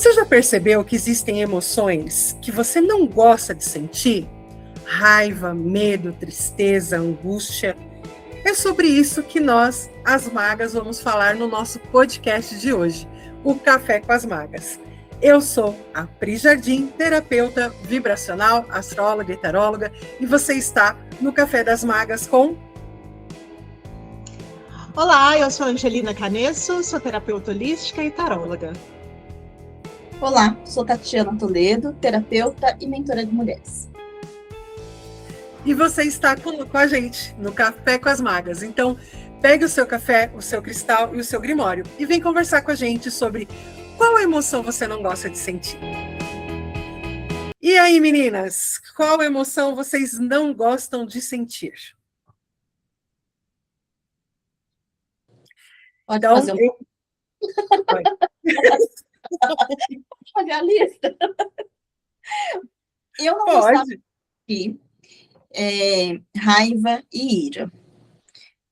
Você já percebeu que existem emoções que você não gosta de sentir? Raiva, medo, tristeza, angústia. É sobre isso que nós, as magas, vamos falar no nosso podcast de hoje, o Café com as Magas. Eu sou a Pri Jardim, terapeuta vibracional, astróloga e taróloga, e você está no Café das Magas com... Olá, eu sou a Angelina Canesso, sou terapeuta holística e taróloga. Olá, sou Tatiana Toledo, terapeuta e mentora de mulheres. E você está com a gente no Café com as Magas. Então, pegue o seu café, o seu cristal e o seu grimório e vem conversar com a gente sobre qual emoção você não gosta de sentir. E aí, meninas, qual emoção vocês não gostam de sentir? Pode Então, fazer fazer a lista. Eu não gostava de raiva e ira.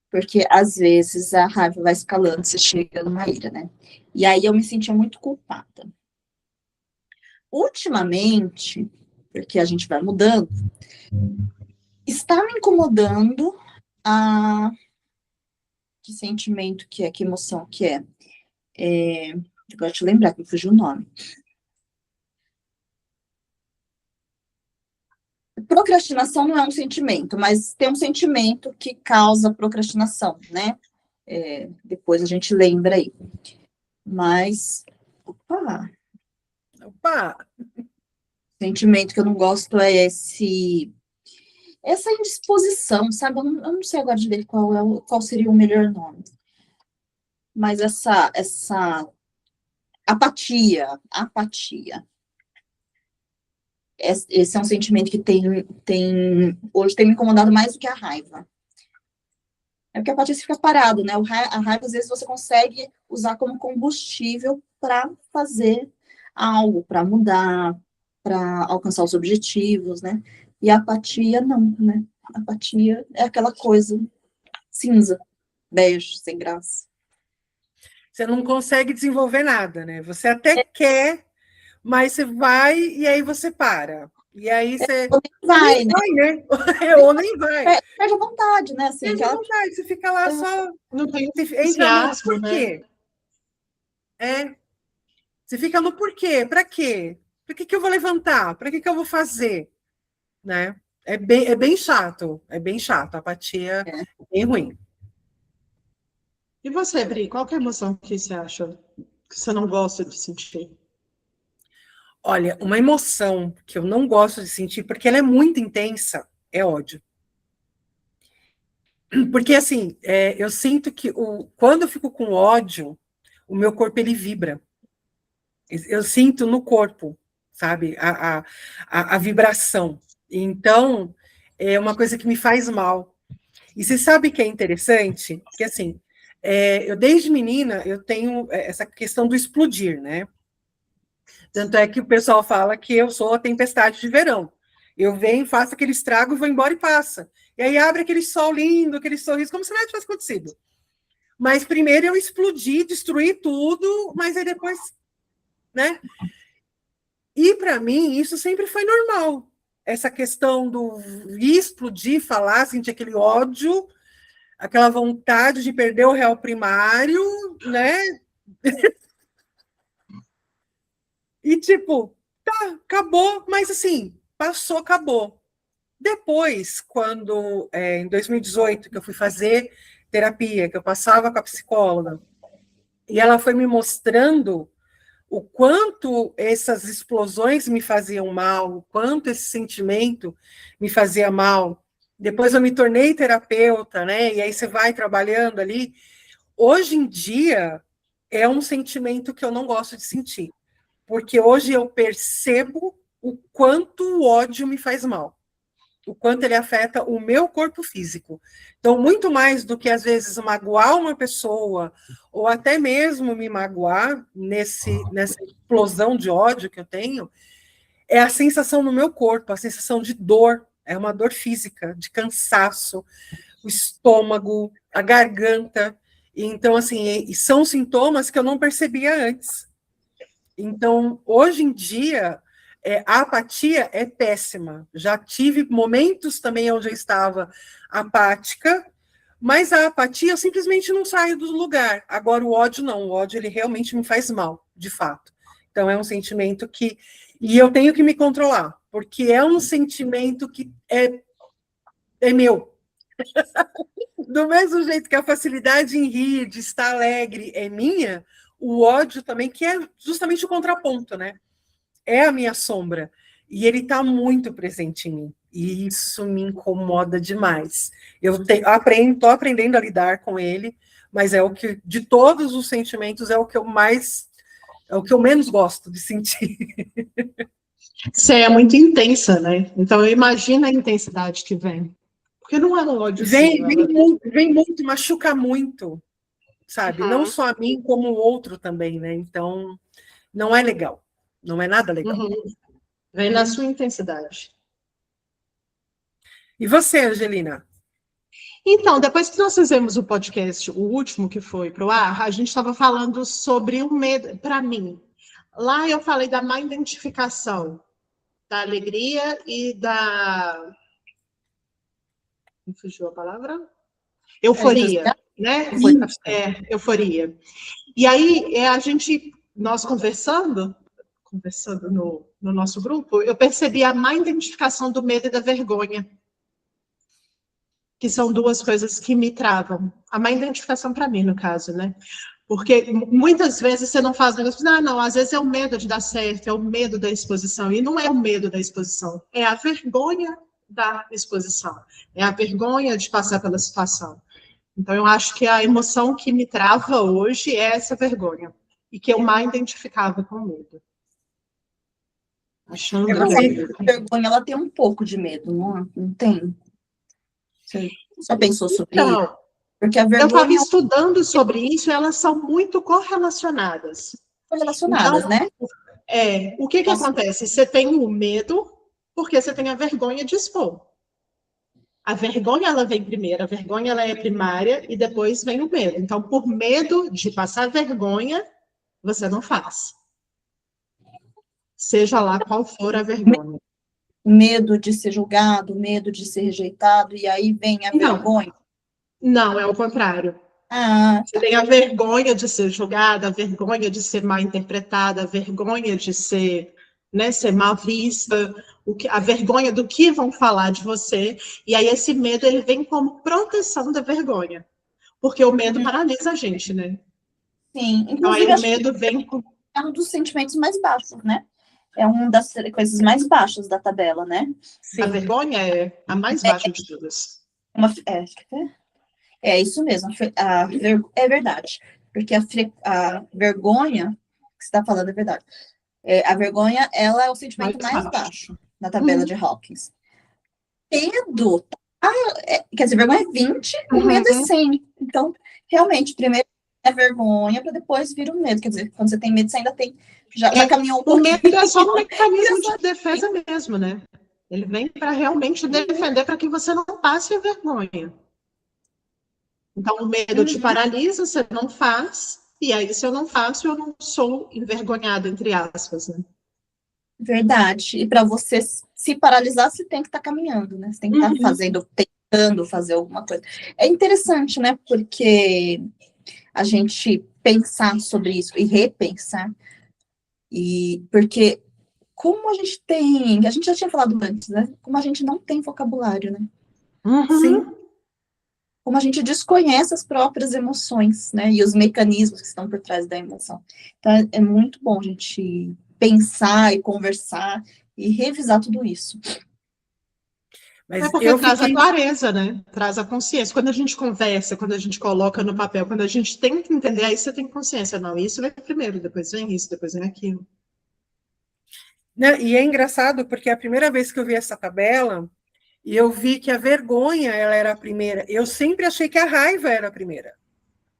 Porque, às vezes, a raiva vai escalando, você chega numa ira, né? E aí eu me sentia muito culpada. Ultimamente, porque a gente vai mudando, está me incomodando que sentimento que é, que emoção que é. Agora deixa eu lembrar que me fugiu o nome. Procrastinação não é um sentimento, mas tem um sentimento que causa procrastinação, né? Depois a gente lembra aí. Mas, opa! Sentimento que eu não gosto é essa indisposição, sabe? Eu não sei agora direito qual seria o melhor nome. Mas essa apatia. Esse é um sentimento que hoje tem me incomodado mais do que a raiva. É porque a apatia fica parado, né? A raiva, às vezes, você consegue usar como combustível para fazer algo, para mudar, para alcançar os objetivos, né? E a apatia, não, né? A apatia é aquela coisa cinza, bege, sem graça. Você não consegue desenvolver nada, né? Você até quer, mas você vai e aí você para. E aí você... Ou nem vai, né? Ou nem vai. Perde a vontade, né? Assim, Perde a vontade, você fica lá só... Não tem Entra no entusiasmo, porquê. Você fica no porquê, para quê? Para que eu vou levantar? Para que eu vou fazer? Né? É bem chato, a apatia é bem ruim. E você, Bri, qual que é a emoção que você acha que você não gosta de sentir? Olha, uma emoção que eu não gosto de sentir, porque ela é muito intensa, é ódio. Porque, assim, eu sinto que quando eu fico com ódio, o meu corpo, ele vibra. Eu sinto no corpo, sabe, a vibração. Então, é uma coisa que me faz mal. E você sabe que é interessante? Que, assim, eu desde menina, eu tenho essa questão do explodir, né? Tanto é que o pessoal fala que eu sou a tempestade de verão. Eu venho, faço aquele estrago, vou embora e passa. E aí abre aquele sol lindo, aquele sorriso, como se nada tivesse acontecido. Mas primeiro eu explodi, destruí tudo, mas aí depois, né? E para mim isso sempre foi normal. Essa questão do explodir, falar, sentir aquele ódio, aquela vontade de perder o réu primário, né? E tipo, tá, acabou, mas assim, passou, acabou. Depois, quando, em 2018, que eu fui fazer terapia, que eu passava com a psicóloga, e ela foi me mostrando o quanto essas explosões me faziam mal, o quanto esse sentimento me fazia mal. Depois eu me tornei terapeuta, né? E aí você vai trabalhando ali. Hoje em dia, é um sentimento que eu não gosto de sentir, porque hoje eu percebo o quanto o ódio me faz mal, o quanto ele afeta o meu corpo físico. Então, muito mais do que, às vezes, magoar uma pessoa, ou até mesmo me magoar nessa explosão de ódio que eu tenho, é a sensação no meu corpo, a sensação de dor, é uma dor física, de cansaço, o estômago, a garganta. Então, assim, são sintomas que eu não percebia antes. Então, hoje em dia, a apatia é péssima. Já tive momentos também onde eu estava apática, mas a apatia eu simplesmente não saio do lugar. Agora, o ódio não. O ódio, ele realmente me faz mal, de fato. Então, é um sentimento que... E eu tenho que me controlar, porque é um sentimento que é meu. Do mesmo jeito que a facilidade em rir, de estar alegre é minha, o ódio também, que é justamente o contraponto, né? É a minha sombra. E ele está muito presente em mim. E isso me incomoda demais. Eu estou aprendendo a lidar com ele, mas é o que, de todos os sentimentos, é o que eu menos gosto de sentir. Você é muito intensa, né? Então, imagina a intensidade que vem. Porque não é um ódio Vem, seu. vem muito, machuca muito, sabe? Não Uhum, só a mim, como o outro também, né? Então, não é legal. Não é nada legal. uhum. Vem na sua intensidade. E você, Angelina? Então, depois que nós fizemos o podcast, o último que foi para o ar, a gente estava falando sobre o medo. Para mim, lá eu falei da má identificação, da alegria e da. Me fugiu a palavra? Euforia, né? Euforia. E aí, nós conversando no nosso grupo, eu percebi a má identificação do medo e da vergonha, que são duas coisas que me travam. A má identificação para mim, no caso, né? Porque muitas vezes você não faz negócio, não, às vezes é o medo de dar certo, é o medo da exposição, e não é o medo da exposição, é a vergonha da exposição, é a vergonha de passar pela situação. Então, eu acho que a emoção que me trava hoje é essa vergonha, e que eu mais identificava com medo. Achando Eu que acho é que medo. a vergonha, ela tem um pouco de medo, não tem? Você já pensou sobre isso? Então, Porque a eu estava vergonha é estudando sobre isso e elas são muito correlacionadas. relacionadas, Então, né? o que acontece? Você tem o medo porque você tem a vergonha de expor. A vergonha, ela vem primeiro, a vergonha ela é primária e depois vem o medo. Então, por medo de passar vergonha, você não faz. Seja lá qual for a vergonha. Medo de ser julgado, medo de ser rejeitado, e aí vem a Não, vergonha. não, é o contrário. Ah, Você tem a vergonha de ser julgada, a vergonha de ser mal interpretada, a vergonha de ser, né, ser mal vista, a vergonha do que vão falar de você. E aí esse medo ele vem como proteção da vergonha, porque o medo paralisa a gente, né? sim. Então aí Inclusive, o acho que medo vem com é um dos sentimentos mais baixos, né? É uma das coisas mais baixas da tabela, né? a Sim. vergonha é a mais baixa de todas. Acho que é isso mesmo. É verdade. Porque a vergonha que você está falando é verdade. A vergonha, ela é o Mais sentimento mais baixo. baixo na tabela de Hawkins. Medo, quer dizer, vergonha é 20, o medo é 100. Então, realmente, primeiro é vergonha, para depois vir o medo. Quer dizer, quando você tem medo, você ainda tem. Já caminhou um O pouquinho. medo é só um mecanismo de defesa mesmo, né? Ele vem para realmente defender para que você não passe a vergonha. Então, o medo te paralisa, você não faz, e aí, se eu não faço, eu não sou envergonhada, entre aspas, né? Verdade. E para você se paralisar, você tem que estar caminhando, né? Você tem que estar fazendo, tentando fazer alguma coisa. É interessante, né? Porque a gente pensar sobre isso e repensar. E porque como a gente já tinha falado antes, né? Como a gente não tem vocabulário, né? Sim. Como a gente desconhece as próprias emoções, né? E os mecanismos que estão por trás da emoção. Então, é muito bom a gente pensar e conversar e revisar tudo isso. É Mas porque eu traz a fiquei... clareza, né? Traz a consciência. Quando a gente conversa, quando a gente coloca no papel, quando a gente tenta entender, aí você tem consciência. Não, isso vem primeiro, depois vem isso, depois vem aquilo. Né, e é engraçado porque a primeira vez que eu vi essa tabela, e eu vi que a vergonha ela era a primeira. Eu sempre achei que a raiva era a primeira.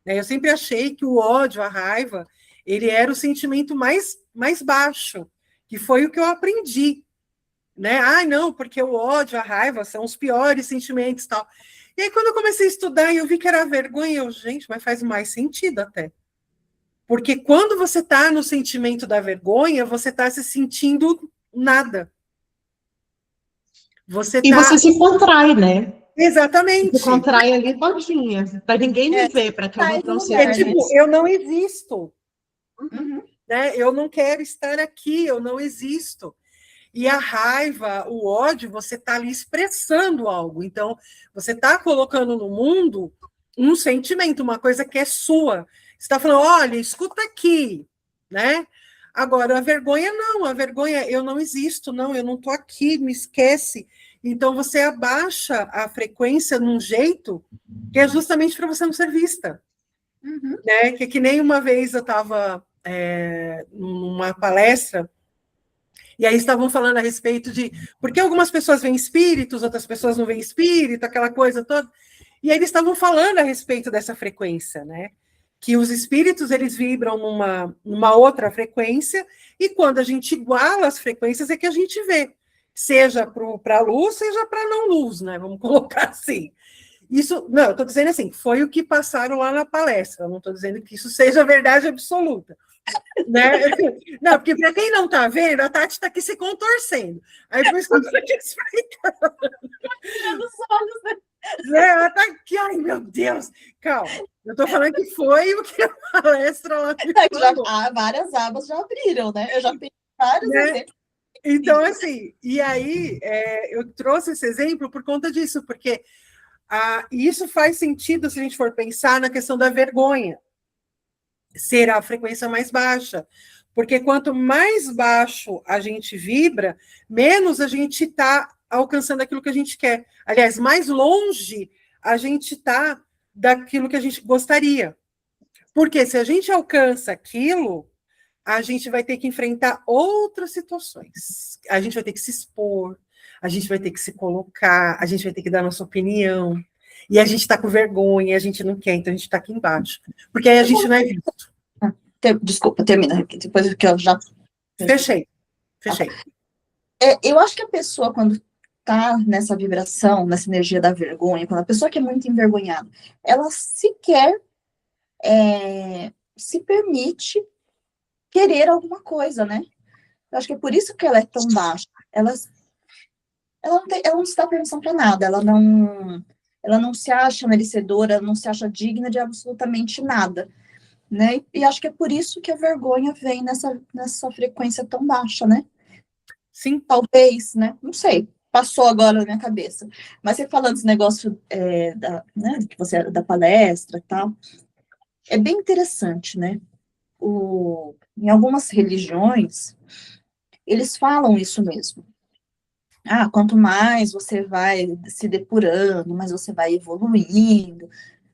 Né? Eu sempre achei que o ódio, a raiva, ele era o sentimento mais baixo, que foi o que eu aprendi. Né? Ah, não, porque o ódio, a raiva são os piores sentimentos, tal. E aí, quando eu comecei a estudar, eu vi que era a vergonha, gente, mas faz mais sentido até. Porque quando você está no sentimento da vergonha, você está se sentindo nada. E você se contrai, né? Exatamente. Se contrai ali todinha, para ninguém me ver, para que eu sai do não lugar, seja tipo, isso. eu não existo. Uhum. Né? Eu não quero estar aqui, eu não existo. E a raiva, o ódio, você está ali expressando algo. Então, você está colocando no mundo um sentimento, uma coisa que é sua. Você está falando, olha, escuta aqui, né? Agora, a vergonha não, a vergonha, eu não existo, não, eu não estou aqui, me esquece. Então, você abaixa a frequência num jeito que é justamente para você não ser vista. Uhum. Né? Que nem uma vez eu estava numa palestra, e aí estavam falando a respeito de por que algumas pessoas veem espíritos, outras pessoas não veem espírito, aquela coisa toda. E aí eles estavam falando a respeito dessa frequência, né? Que os espíritos eles vibram numa outra frequência, e quando a gente iguala as frequências é que a gente vê, seja para a luz, seja para a não luz, né? Vamos colocar assim. Isso, não, eu estou dizendo assim, foi o que passaram lá na palestra, eu não estou dizendo que isso seja verdade absoluta. Né? Não, porque para quem não está vendo, a Tati está aqui se contorcendo. Aí por isso que eu estou aqui explicando. Né? Ela está aqui, ai meu Deus, calma. Eu estou falando que foi o que a palestra lá Várias abas já abriram, né? Eu já fiz vários exemplos. Então, assim, e aí eu trouxe esse exemplo por conta disso, porque isso faz sentido se a gente for pensar na questão da vergonha ser a frequência mais baixa, porque quanto mais baixo a gente vibra, menos a gente está alcançando aquilo que a gente quer. Aliás, mais longe a gente está daquilo que a gente gostaria. Porque se a gente alcança aquilo, a gente vai ter que enfrentar outras situações. A gente vai ter que se expor, a gente vai ter que se colocar, a gente vai ter que dar nossa opinião. E a gente está com vergonha, a gente não quer, então a gente está aqui embaixo. Porque aí a gente não é visto. Desculpa, termina. Depois que eu já... Fechei. Eu acho que a pessoa, quando está nessa vibração, nessa energia da vergonha, quando a pessoa que é muito envergonhada, ela sequer se permite querer alguma coisa, né? Eu acho que é por isso que ela é tão baixa. Ela não se dá permissão para nada, ela não se acha merecedora, ela não se acha digna de absolutamente nada, né? E acho que é por isso que a vergonha vem nessa frequência tão baixa, né? Sim. Talvez, né? Não sei. Passou agora na minha cabeça. Mas você falando desse negócio que você da palestra e tal, é bem interessante, né? Em algumas religiões, eles falam isso mesmo. Quanto mais você vai se depurando, mais você vai evoluindo,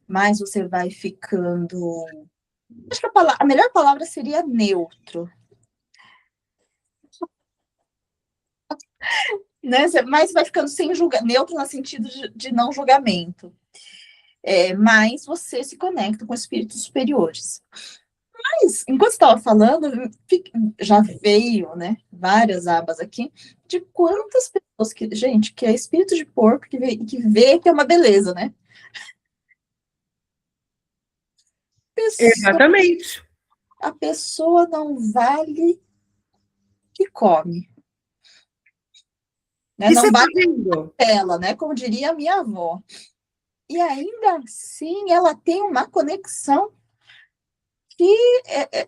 mais você vai ficando... Acho que a melhor palavra seria neutro. Né? Mas vai ficando sem julgamento, neutro no sentido de não julgamento. Mas você se conecta com espíritos superiores. Mas, enquanto estava falando, já veio, né, várias abas aqui, de quantas pessoas que é espírito de porco que vê que é uma beleza, né? Exatamente. A pessoa não vale que come. Né? Não vale ela, né? Como diria a minha avó. E ainda assim, ela tem uma conexão que...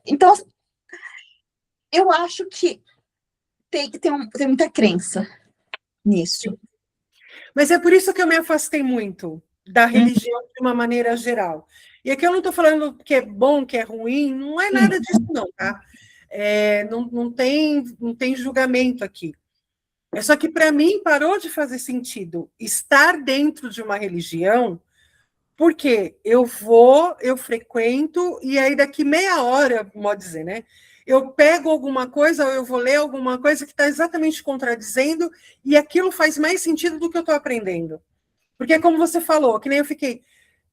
Então, eu acho que tem muita crença nisso. Mas é por isso que eu me afastei muito da religião de uma maneira geral. E aqui eu não estou falando que é bom, que é ruim, não é nada disso, não, tá? Não tem julgamento aqui. É só que, para mim, parou de fazer sentido estar dentro de uma religião, porque eu frequento, e aí daqui meia hora, pode dizer, né? Eu pego alguma coisa, ou eu vou ler alguma coisa que está exatamente contradizendo, e aquilo faz mais sentido do que eu estou aprendendo. Porque, como você falou, que nem eu fiquei,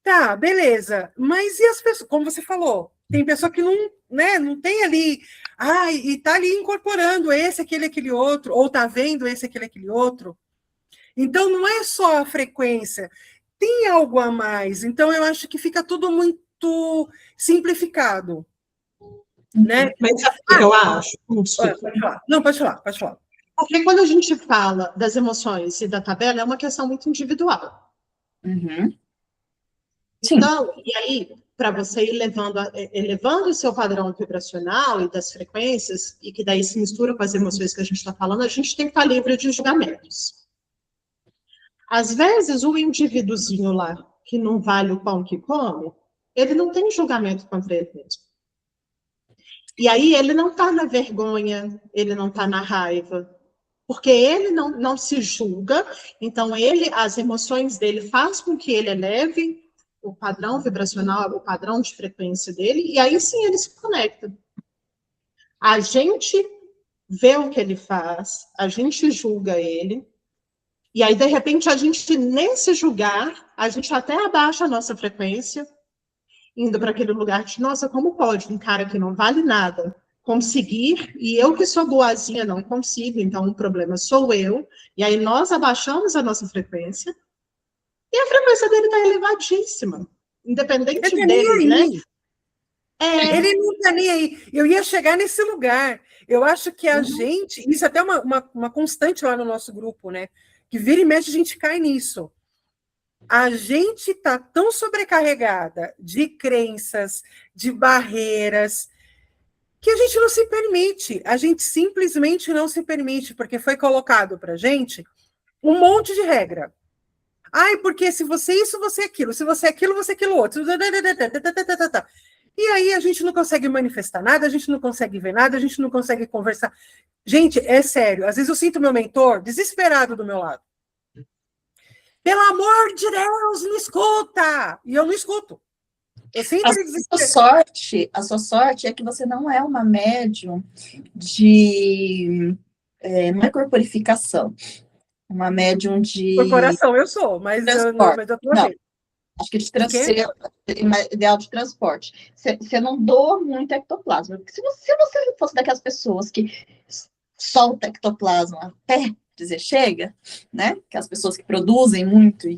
tá, beleza, mas e as pessoas, como você falou, tem pessoa que não tem ali, e está ali incorporando esse, aquele outro, ou está vendo esse, aquele outro. Então, não é só a frequência, tem algo a mais. Então, eu acho que fica tudo muito simplificado. né? Mas sabe o que eu acho? Desculpa. Pode falar. Não, pode falar, pode falar. Porque quando a gente fala das emoções e da tabela, é uma questão muito individual. Uhum. Sim. Então, e aí, para você ir elevando o seu padrão vibracional e das frequências, e que daí se mistura com as emoções que a gente está falando, a gente tem que estar livre de julgamentos. Às vezes, o indivíduozinho lá, que não vale o pão que come, ele não tem julgamento contra ele mesmo. E aí, ele não está na vergonha, ele não está na raiva, porque ele não se julga, então as emoções dele fazem com que ele eleve o padrão vibracional, o padrão de frequência dele, e aí sim ele se conecta. A gente vê o que ele faz, a gente julga ele, e aí, de repente, a gente, nesse julgar, a gente até abaixa a nossa frequência, indo para aquele lugar de, nossa, como pode um cara que não vale nada conseguir, e eu que sou boazinha não consigo, então o problema sou eu, e aí nós abaixamos a nossa frequência, e a frequência dele está elevadíssima, independente dele, né? Ele não tá nem aí. Eu ia chegar nesse lugar. Eu acho que a gente, isso é até uma constante lá no nosso grupo, né? Que vira e mexe a gente cai nisso. A gente tá tão sobrecarregada de crenças, de barreiras, que a gente não se permite. A gente simplesmente não se permite, porque foi colocado pra gente um monte de regra. Ai, porque se você isso, você aquilo. Se você aquilo, você aquilo outro. E aí a gente não consegue manifestar nada, a gente não consegue ver nada, a gente não consegue conversar. Gente, é sério. Às vezes eu sinto meu mentor desesperado do meu lado. Pelo amor de Deus, me escuta! E eu não escuto. Eu sinto ele desesperado. A sua sorte é que você não é uma médium de... não é corporificação. Uma médium de... Corporação eu sou, mas eu tô não. Acho que ideal de transporte. Você não doa muito ectoplasma. Porque se você fosse daquelas pessoas que solta ectoplasma até dizer chega, né? Que as pessoas que produzem muito.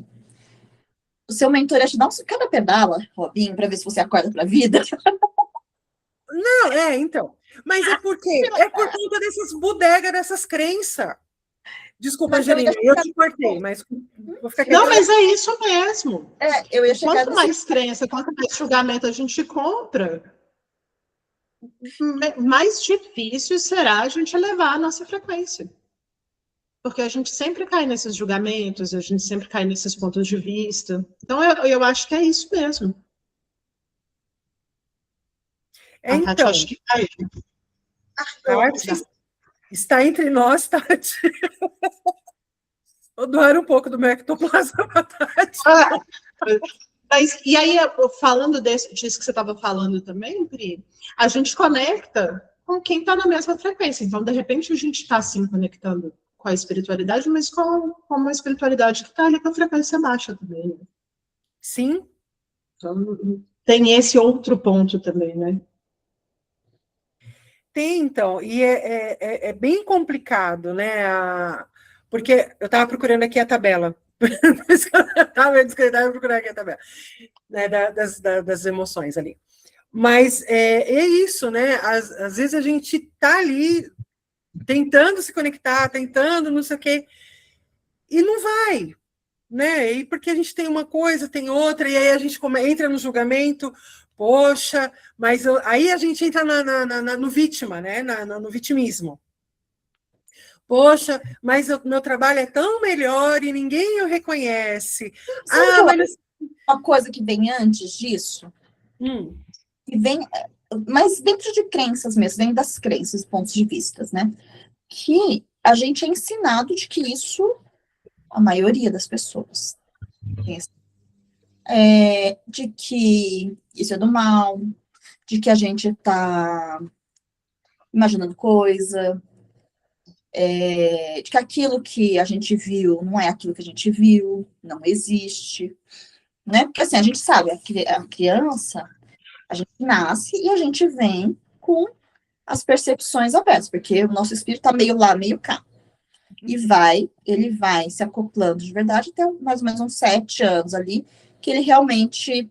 O seu mentor ia te dar cada pedala, Robinho, para ver se você acorda para a vida. Não, então. Mas é porque é por conta dessas bodegas, dessas crenças. Desculpa, Angelina, eu te cortei, mas vou ficar não, mas é isso mesmo. Eu ia chegar quanto mais crença, quanto mais julgamento a gente compra, mais difícil será a gente elevar a nossa frequência. Porque a gente sempre cai nesses julgamentos, a gente sempre cai nesses pontos de vista. Então, eu acho que é isso mesmo. Então, acho que cai. Tati, está entre nós, Tati. Vou doar um pouco do meu ectoplasma para Tati. Mas, e aí, falando disso que você estava falando também, Pri, a gente conecta com quem está na mesma frequência. Então, de repente, a gente está, assim, conectando com a espiritualidade, mas com uma espiritualidade que está ali com a frequência baixa também. Né? Sim. Então, tem esse outro ponto também, né? Tem, então. E é bem complicado, né? Porque eu estava procurando aqui a tabela. Estava procurando aqui a tabela, né, das emoções ali. Mas é isso, né? Às vezes a gente está ali tentando se conectar, tentando não sei o quê, e não vai, né? E porque a gente tem uma coisa, tem outra, e aí a gente entra no julgamento, poxa, mas aí a gente entra no vítima, né? No vitimismo. Poxa, mas o meu trabalho é tão melhor e ninguém o reconhece. Uma coisa que vem antes disso, que vem, mas dentro de crenças mesmo, dentro das crenças, pontos de vista, né? Que a gente é ensinado de que isso, a maioria das pessoas, de que isso é do mal, de que a gente está imaginando coisa, de que aquilo que a gente viu não é aquilo que a gente viu, não existe, né? Porque assim, a gente sabe, a criança, a gente nasce e a gente vem com as percepções abertas, porque o nosso espírito está meio lá, meio cá. E ele vai se acoplando de verdade até mais ou menos uns 7 anos ali, que ele realmente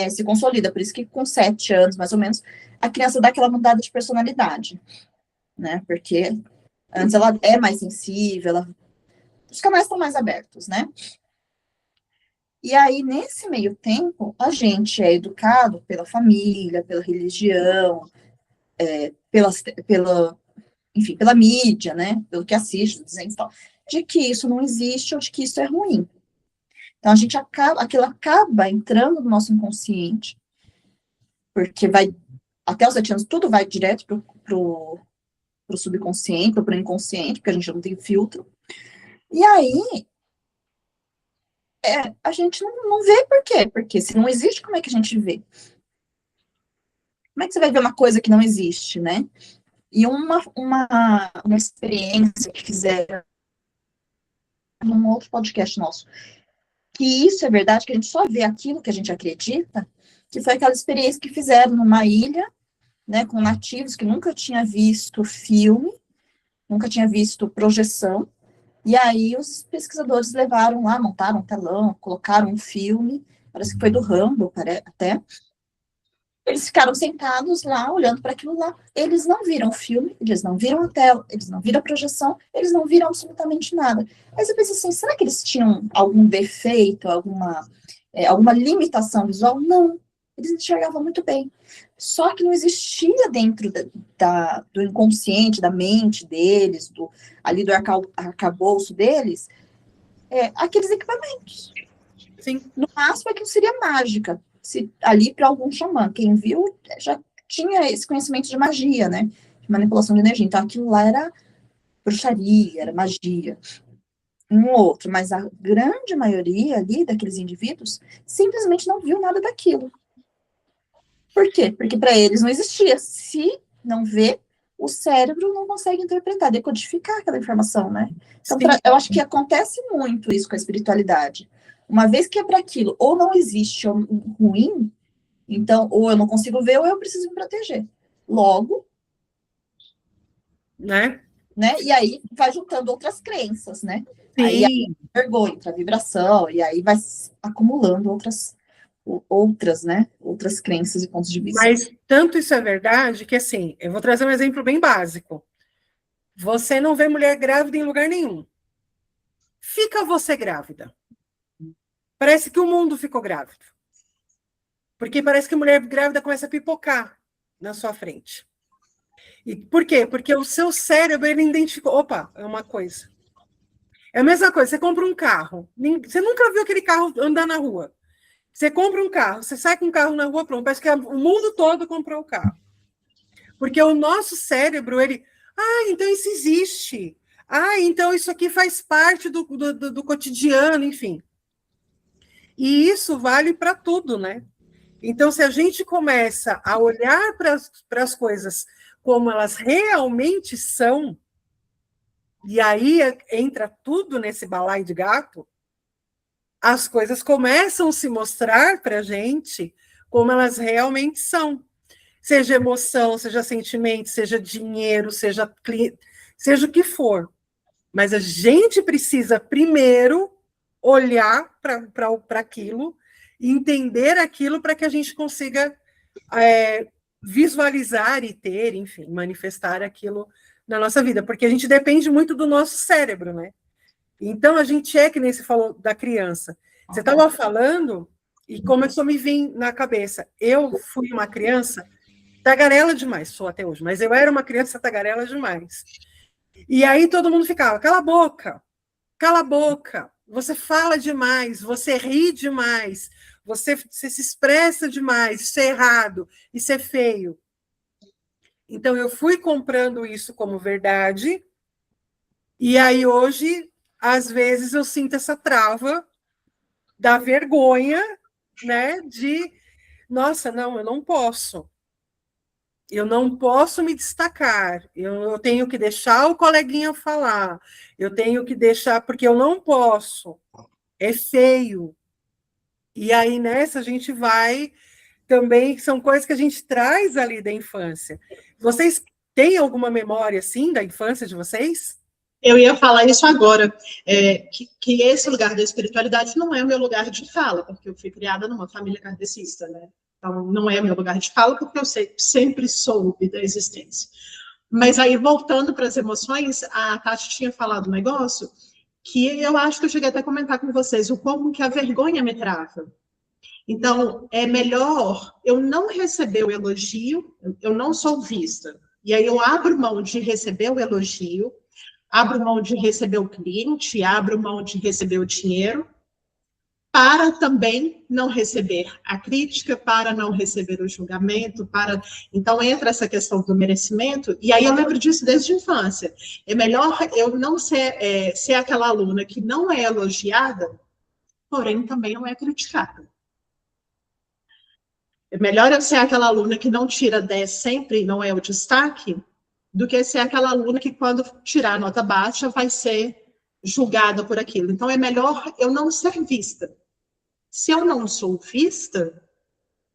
se consolida. Por isso que com 7 anos, mais ou menos, a criança dá aquela mudada de personalidade, né? Porque antes ela é mais sensível, os canais estão mais abertos, né? E aí, nesse meio tempo, a gente é educado pela família, pela religião, enfim, pela mídia, né? Pelo que assiste, dizendo tal, de que isso não existe ou de que isso é ruim. Então, aquilo acaba entrando no nosso inconsciente, porque até os 7 anos, tudo vai direto pro subconsciente, ou pro inconsciente, porque a gente não tem filtro. E aí, a gente não vê por quê? Porque se não existe, como é que a gente vê? Como é que você vai ver uma coisa que não existe, né? E uma experiência que fizeram num outro podcast nosso, que isso é verdade, que a gente só vê aquilo que a gente acredita, que foi aquela experiência que fizeram numa ilha, né, com nativos que nunca tinha visto filme, nunca tinha visto projeção, e aí os pesquisadores levaram lá, montaram um telão, colocaram um filme, parece que foi do Rambo, até. Eles ficaram sentados lá, olhando para aquilo lá. Eles não viram o filme, eles não viram a tela, eles não viram a projeção, eles não viram absolutamente nada. Mas eu pensei assim, será que eles tinham algum defeito, alguma limitação visual? Não, eles enxergavam muito bem. Só que não existia dentro do inconsciente, da mente deles, ali do arcabouço deles, aqueles equipamentos. Sim. No máximo, aquilo seria mágica. Ali para algum xamã. Quem viu já tinha esse conhecimento de magia, né? De manipulação de energia. Então, aquilo lá era bruxaria, era magia. Um ou outro, mas a grande maioria ali daqueles indivíduos simplesmente não viu nada daquilo. Por quê? Porque para eles não existia. Se não vê, o cérebro não consegue interpretar, decodificar aquela informação, né? Então, eu acho que acontece muito isso com a espiritualidade. Uma vez que é para aquilo, ou não existe ou ruim, então, ou eu não consigo ver, ou eu preciso me proteger. Logo, né? E aí vai juntando outras crenças, né? Sim. Aí entra vergonha, entra vibração, e aí vai acumulando outras, né? Outras crenças e pontos de vista. Mas tanto isso é verdade que, assim, eu vou trazer um exemplo bem básico. Você não vê mulher grávida em lugar nenhum. Fica você grávida. Parece que o mundo ficou grávido. Porque parece que a mulher grávida começa a pipocar na sua frente. E por quê? Porque o seu cérebro, ele identificou, opa, é uma coisa. É a mesma coisa, você compra um carro. Você nunca viu aquele carro andar na rua. Você compra um carro, você sai com um carro na rua, pronto, parece que o mundo todo comprou o carro. Porque o nosso cérebro, então isso existe. Então isso aqui faz parte do cotidiano, enfim. E isso vale para tudo, né? Então, se a gente começa a olhar para as coisas como elas realmente são, e aí entra tudo nesse balaio de gato, as coisas começam a se mostrar para a gente como elas realmente são. Seja emoção, seja sentimento, seja dinheiro, seja o que for. Mas a gente precisa primeiro olhar para aquilo, entender aquilo para que a gente consiga visualizar e ter, enfim, manifestar aquilo na nossa vida, porque a gente depende muito do nosso cérebro, né? Então, a gente que nem você falou da criança. Você estava falando e começou a me vir na cabeça. Eu fui uma criança tagarela demais, sou até hoje, mas eu era uma criança tagarela demais. E aí todo mundo ficava, cala a boca, você fala demais, você ri demais, você se expressa demais, isso é errado, isso é feio. Então, eu fui comprando isso como verdade, e aí hoje, às vezes, eu sinto essa trava da vergonha, né, nossa, não, eu não posso. Eu não posso me destacar, eu tenho que deixar o coleguinha falar, eu tenho que deixar, porque eu não posso, é feio. E aí nessa a gente vai também, são coisas que a gente traz ali da infância. Vocês têm alguma memória, assim, da infância de vocês? Eu ia falar isso agora, que esse lugar da espiritualidade não é o meu lugar de fala, porque eu fui criada numa família kardecista, né? Então, não é meu lugar de fala, porque eu sempre soube da existência. Mas aí, voltando para as emoções, a Tati tinha falado um negócio que eu acho que eu cheguei até a comentar com vocês, o como que a vergonha me trava. Então, é melhor eu não receber o elogio, eu não sou vista. E aí eu abro mão de receber o elogio, abro mão de receber o cliente, abro mão de receber o dinheiro, para também não receber a crítica, para não receber o julgamento, para... Então entra essa questão do merecimento, e aí eu lembro disso desde a infância. É melhor eu não ser aquela aluna que não é elogiada, porém também não é criticada. É melhor eu ser aquela aluna que não tira 10 sempre e não é o destaque, do que ser aquela aluna que, quando tirar a nota baixa, vai ser julgada por aquilo. Então, é melhor eu não ser vista. Se eu não sou vista,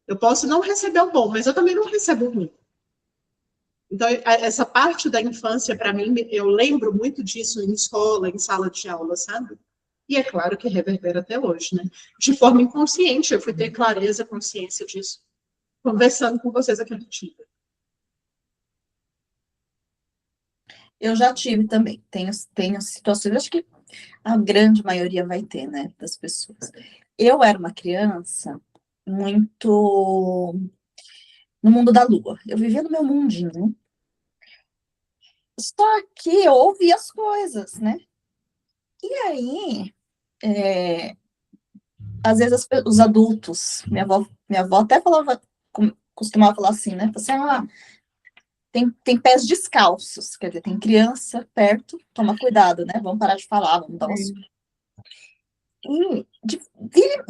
eu posso não receber o bom, mas eu também não recebo o ruim. Então, essa parte da infância, para mim, eu lembro muito disso em escola, em sala de aula, sabe? E é claro que reverbera até hoje, né? De forma inconsciente, eu fui ter clareza, consciência disso, conversando com vocês aqui no Tinder. Eu já tive também. Tenho situações, acho que a grande maioria vai ter, né, das pessoas. Eu era uma criança muito no mundo da lua. Eu vivia no meu mundinho. Só que eu ouvia as coisas, né? E aí, às vezes os adultos, minha avó até falava, costumava falar assim, né? Você tem pés descalços, quer dizer, tem criança perto, toma cuidado, né? Vamos parar de falar, vamos dar uns... E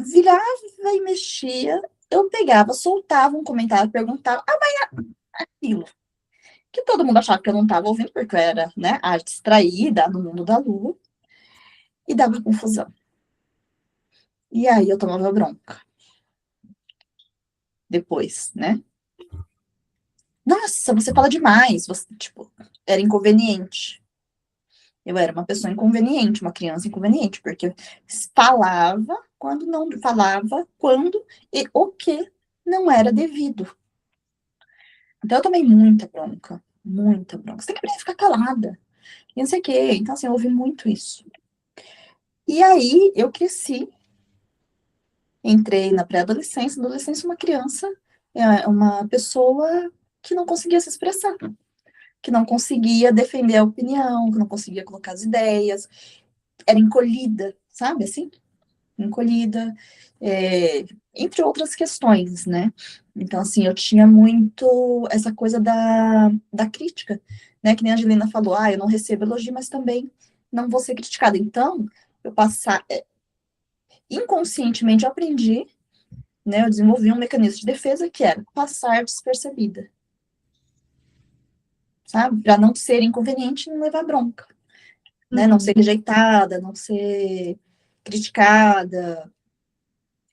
virava e mexia, eu pegava, soltava um comentário, perguntava, mas aquilo, que todo mundo achava que eu não estava ouvindo, porque eu era, né, a distraída no mundo da lua, e dava confusão. E aí eu tomava bronca. Depois, né? Nossa, você fala demais, você, tipo, era inconveniente. Eu era uma pessoa inconveniente, uma criança inconveniente, porque falava quando e o que não era devido. Então eu tomei muita bronca, muita bronca. Você tem que aprender a ficar calada. E não sei o quê. Então, assim, eu ouvi muito isso. E aí eu cresci, entrei na pré-adolescência, adolescência, uma criança, uma pessoa que não conseguia se expressar, que não conseguia defender a opinião, que não conseguia colocar as ideias, era encolhida, sabe, assim? Encolhida, entre outras questões, né? Então, assim, eu tinha muito essa coisa da crítica, né? Que nem a Angelina falou, eu não recebo elogio, mas também não vou ser criticada. Então, inconscientemente eu aprendi, né? Eu desenvolvi um mecanismo de defesa que era passar despercebida, sabe? Para não ser inconveniente e não levar bronca, né? Não ser rejeitada, não ser criticada,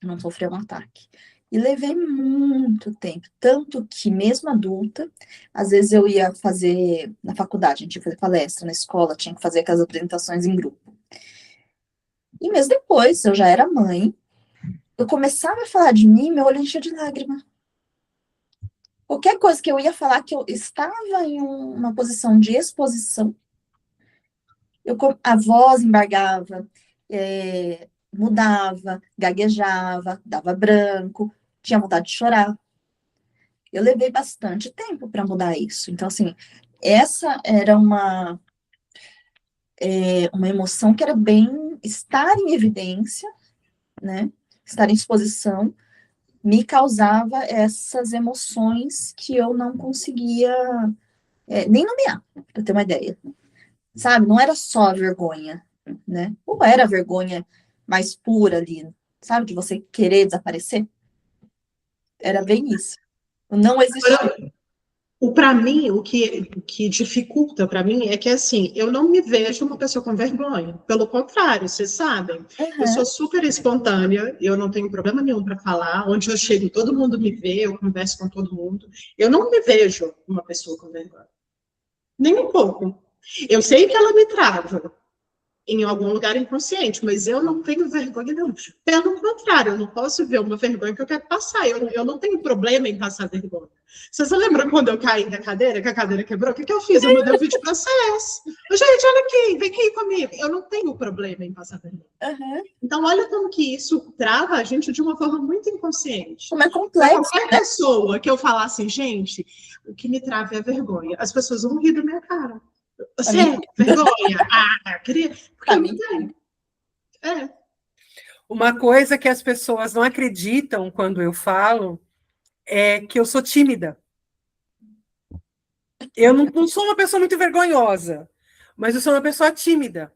não sofrer um ataque. E levei muito tempo, tanto que mesmo adulta, às vezes eu ia fazer, na faculdade, a gente ia fazer palestra, na escola, tinha que fazer aquelas apresentações em grupo. E mesmo depois, eu já era mãe, eu começava a falar de mim, meu olho enchia de lágrima. Qualquer coisa que eu ia falar que eu estava em uma posição de exposição, a voz embargava, mudava, gaguejava, dava branco, tinha vontade de chorar. Eu levei bastante tempo para mudar isso. Então, assim, essa era uma emoção que era bem estar em evidência, né? Estar em exposição, me causava essas emoções que eu não conseguia nem nomear, para ter uma ideia. Sabe? Não era só a vergonha, né? Ou era a vergonha mais pura ali, sabe? De você querer desaparecer. Era bem isso. Não existia. Para mim, o que dificulta para mim é que, assim, eu não me vejo uma pessoa com vergonha. Pelo contrário, vocês sabem. Eu sou super espontânea, eu não tenho problema nenhum para falar. Onde eu chego, todo mundo me vê, eu converso com todo mundo. Eu não me vejo uma pessoa com vergonha. Nem um pouco. Eu sei que ela me trava em algum lugar inconsciente, mas eu não tenho vergonha, não. Pelo contrário, eu não posso ver uma vergonha que eu quero passar. Eu não tenho problema em passar vergonha. Vocês lembram quando eu caí da cadeira, que a cadeira quebrou? O que eu fiz? Eu mandei um vídeo para vocês. Gente, olha aqui, vem aqui comigo. Eu não tenho problema em passar vergonha. Uhum. Então, olha como que isso trava a gente de uma forma muito inconsciente. Como é complexo. Qualquer pessoa que eu falar assim, gente, o que me trava é a vergonha. As pessoas vão rir da minha cara. Sério, vergonha? Queria. Porque eu não tenho. Uma coisa que as pessoas não acreditam quando eu falo é que eu sou tímida. Eu não sou uma pessoa muito vergonhosa, mas eu sou uma pessoa tímida.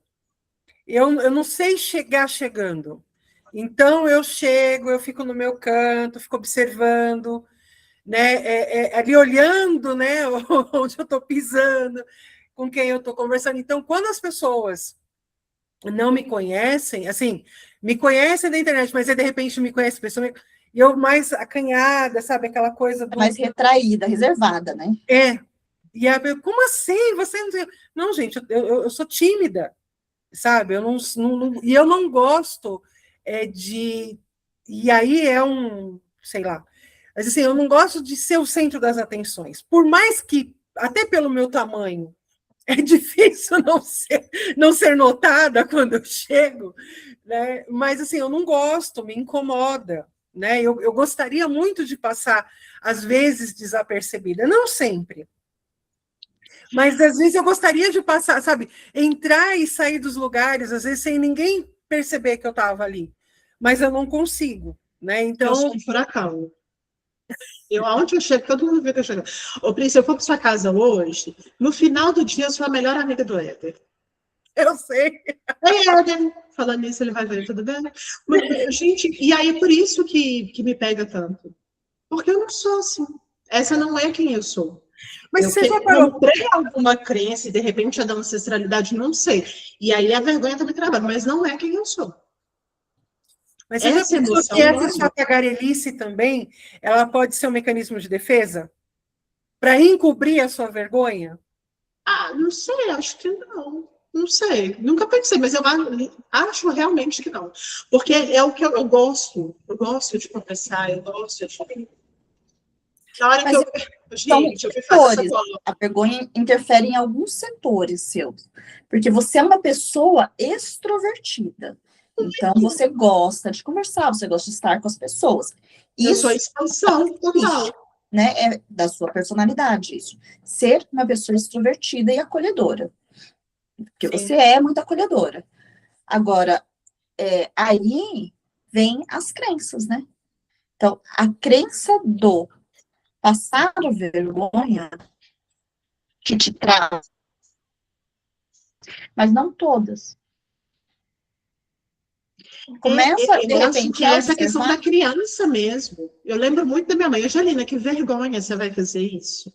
Eu não sei chegar chegando. Então, eu chego, eu fico no meu canto, fico observando, né, ali olhando, né, onde eu estou pisando, com quem eu estou conversando. Então, quando as pessoas não me conhecem, assim, me conhecem da internet, mas aí, de repente me conhecem pessoalmente, e eu mais acanhada, sabe, aquela coisa do... Mais retraída, reservada, né? E aí, como assim? Você não... Não, gente, eu sou tímida, sabe? E eu não gosto de... E aí sei lá, mas assim, eu não gosto de ser o centro das atenções. Por mais que, até pelo meu tamanho, é difícil não ser notada quando eu chego, né? Mas assim, eu não gosto, me incomoda, né? Eu gostaria muito de passar, às vezes, desapercebida, não sempre. Mas às vezes eu gostaria de passar, sabe, entrar e sair dos lugares, às vezes sem ninguém perceber que eu estava ali. Mas eu não consigo, né? Então. Eu sou um furacão. Aonde eu chego, todo mundo vê que eu chego. Ô, Prince, eu for para sua casa hoje, no final do dia eu sou a melhor amiga do Éder. Eu sei. Éder, falando nisso, ele vai ver, tudo bem? Mas, gente, e aí é por isso que me pega tanto. Porque eu não sou assim. Essa não é quem eu sou. Mas você já comprei alguma crença e de repente é da ancestralidade, não sei. E aí a vergonha tá me travando, mas não é quem eu sou. Mas você já pensou que essa sua tagarelice também, ela pode ser um mecanismo de defesa? Para encobrir a sua vergonha? Não sei, acho que não. Não sei, nunca pensei, mas eu acho realmente que não. Porque é o que eu gosto. Eu gosto de conversar, eu gosto de... Na hora mas que gente, eu fui fazer essa cola. A vergonha interfere em alguns setores seus. Porque você é uma pessoa extrovertida. Então, você gosta de conversar, você gosta de estar com as pessoas. Isso é expansão total. Né? É da sua personalidade, isso. Ser uma pessoa extrovertida e acolhedora. Porque Sim. Você é muito acolhedora. Agora, aí vem as crenças, né? Então, a crença do passar vergonha que te traz, mas não todas. Começa, de repente, essa questão da criança mesmo. Eu lembro muito da minha mãe. Angelina, que vergonha você vai fazer isso.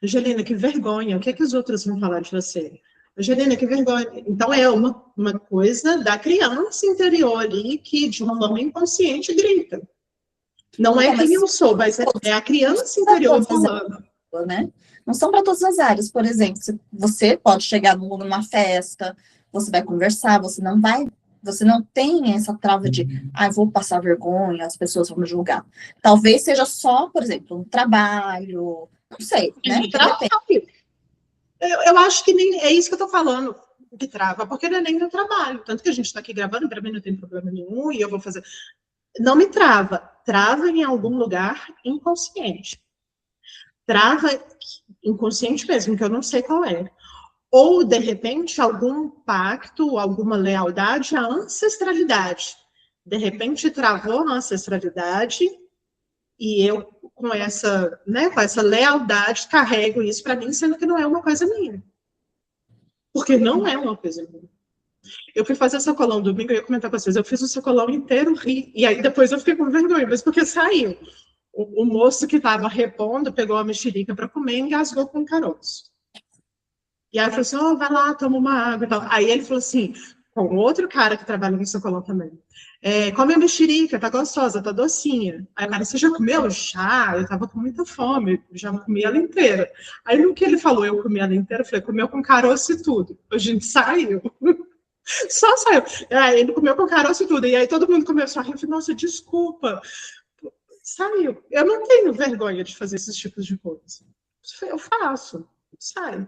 Angelina, que vergonha. O que é que os outros vão falar de você? Angelina, que vergonha. Então, é uma coisa da criança interior ali que, de uma forma inconsciente, grita. Não é quem eu sou, mas é a criança interior falando. Né? Não são para todas as áreas. Por exemplo, você pode chegar numa festa, você vai conversar, você não tem essa trava de, vou passar vergonha, as pessoas vão me julgar. Talvez seja só, por exemplo, um trabalho, não sei, né? Eu acho que nem é isso que eu estou falando que trava, porque não é nem no trabalho. Tanto que a gente está aqui gravando, para mim não tem problema nenhum, e eu vou fazer. Não me trava. Trava em algum lugar inconsciente. Trava inconsciente mesmo, que eu não sei qual é. Ou, de repente, algum pacto, alguma lealdade à ancestralidade. De repente, travou a ancestralidade e eu, com essa lealdade, carrego isso para mim, sendo que não é uma coisa minha. Porque não é uma coisa minha. Eu fui fazer sacolão domingo, eu ia comentar com vocês, eu fiz o sacolão inteiro, ri, e aí depois eu fiquei com vergonha, mas porque saiu. O moço que estava repondo pegou a mexerica para comer e engasgou com caroço. E aí eu falei assim, vai lá, toma uma água e tal. Aí ele falou assim, com outro cara que trabalha no sacolão também. Come a mexerica, tá gostosa, tá docinha. Aí o cara, você já comeu? Já, eu tava com muita fome, já comi ela inteira. Aí no que ele falou, eu comi ela inteira, eu falei, comeu com caroço e tudo. A gente saiu. Só saiu. Aí ele comeu com caroço e tudo. E aí todo mundo começou a rir. Eu falei, nossa, desculpa. Saiu. Eu não tenho vergonha de fazer esses tipos de coisa. Eu faço. Sai.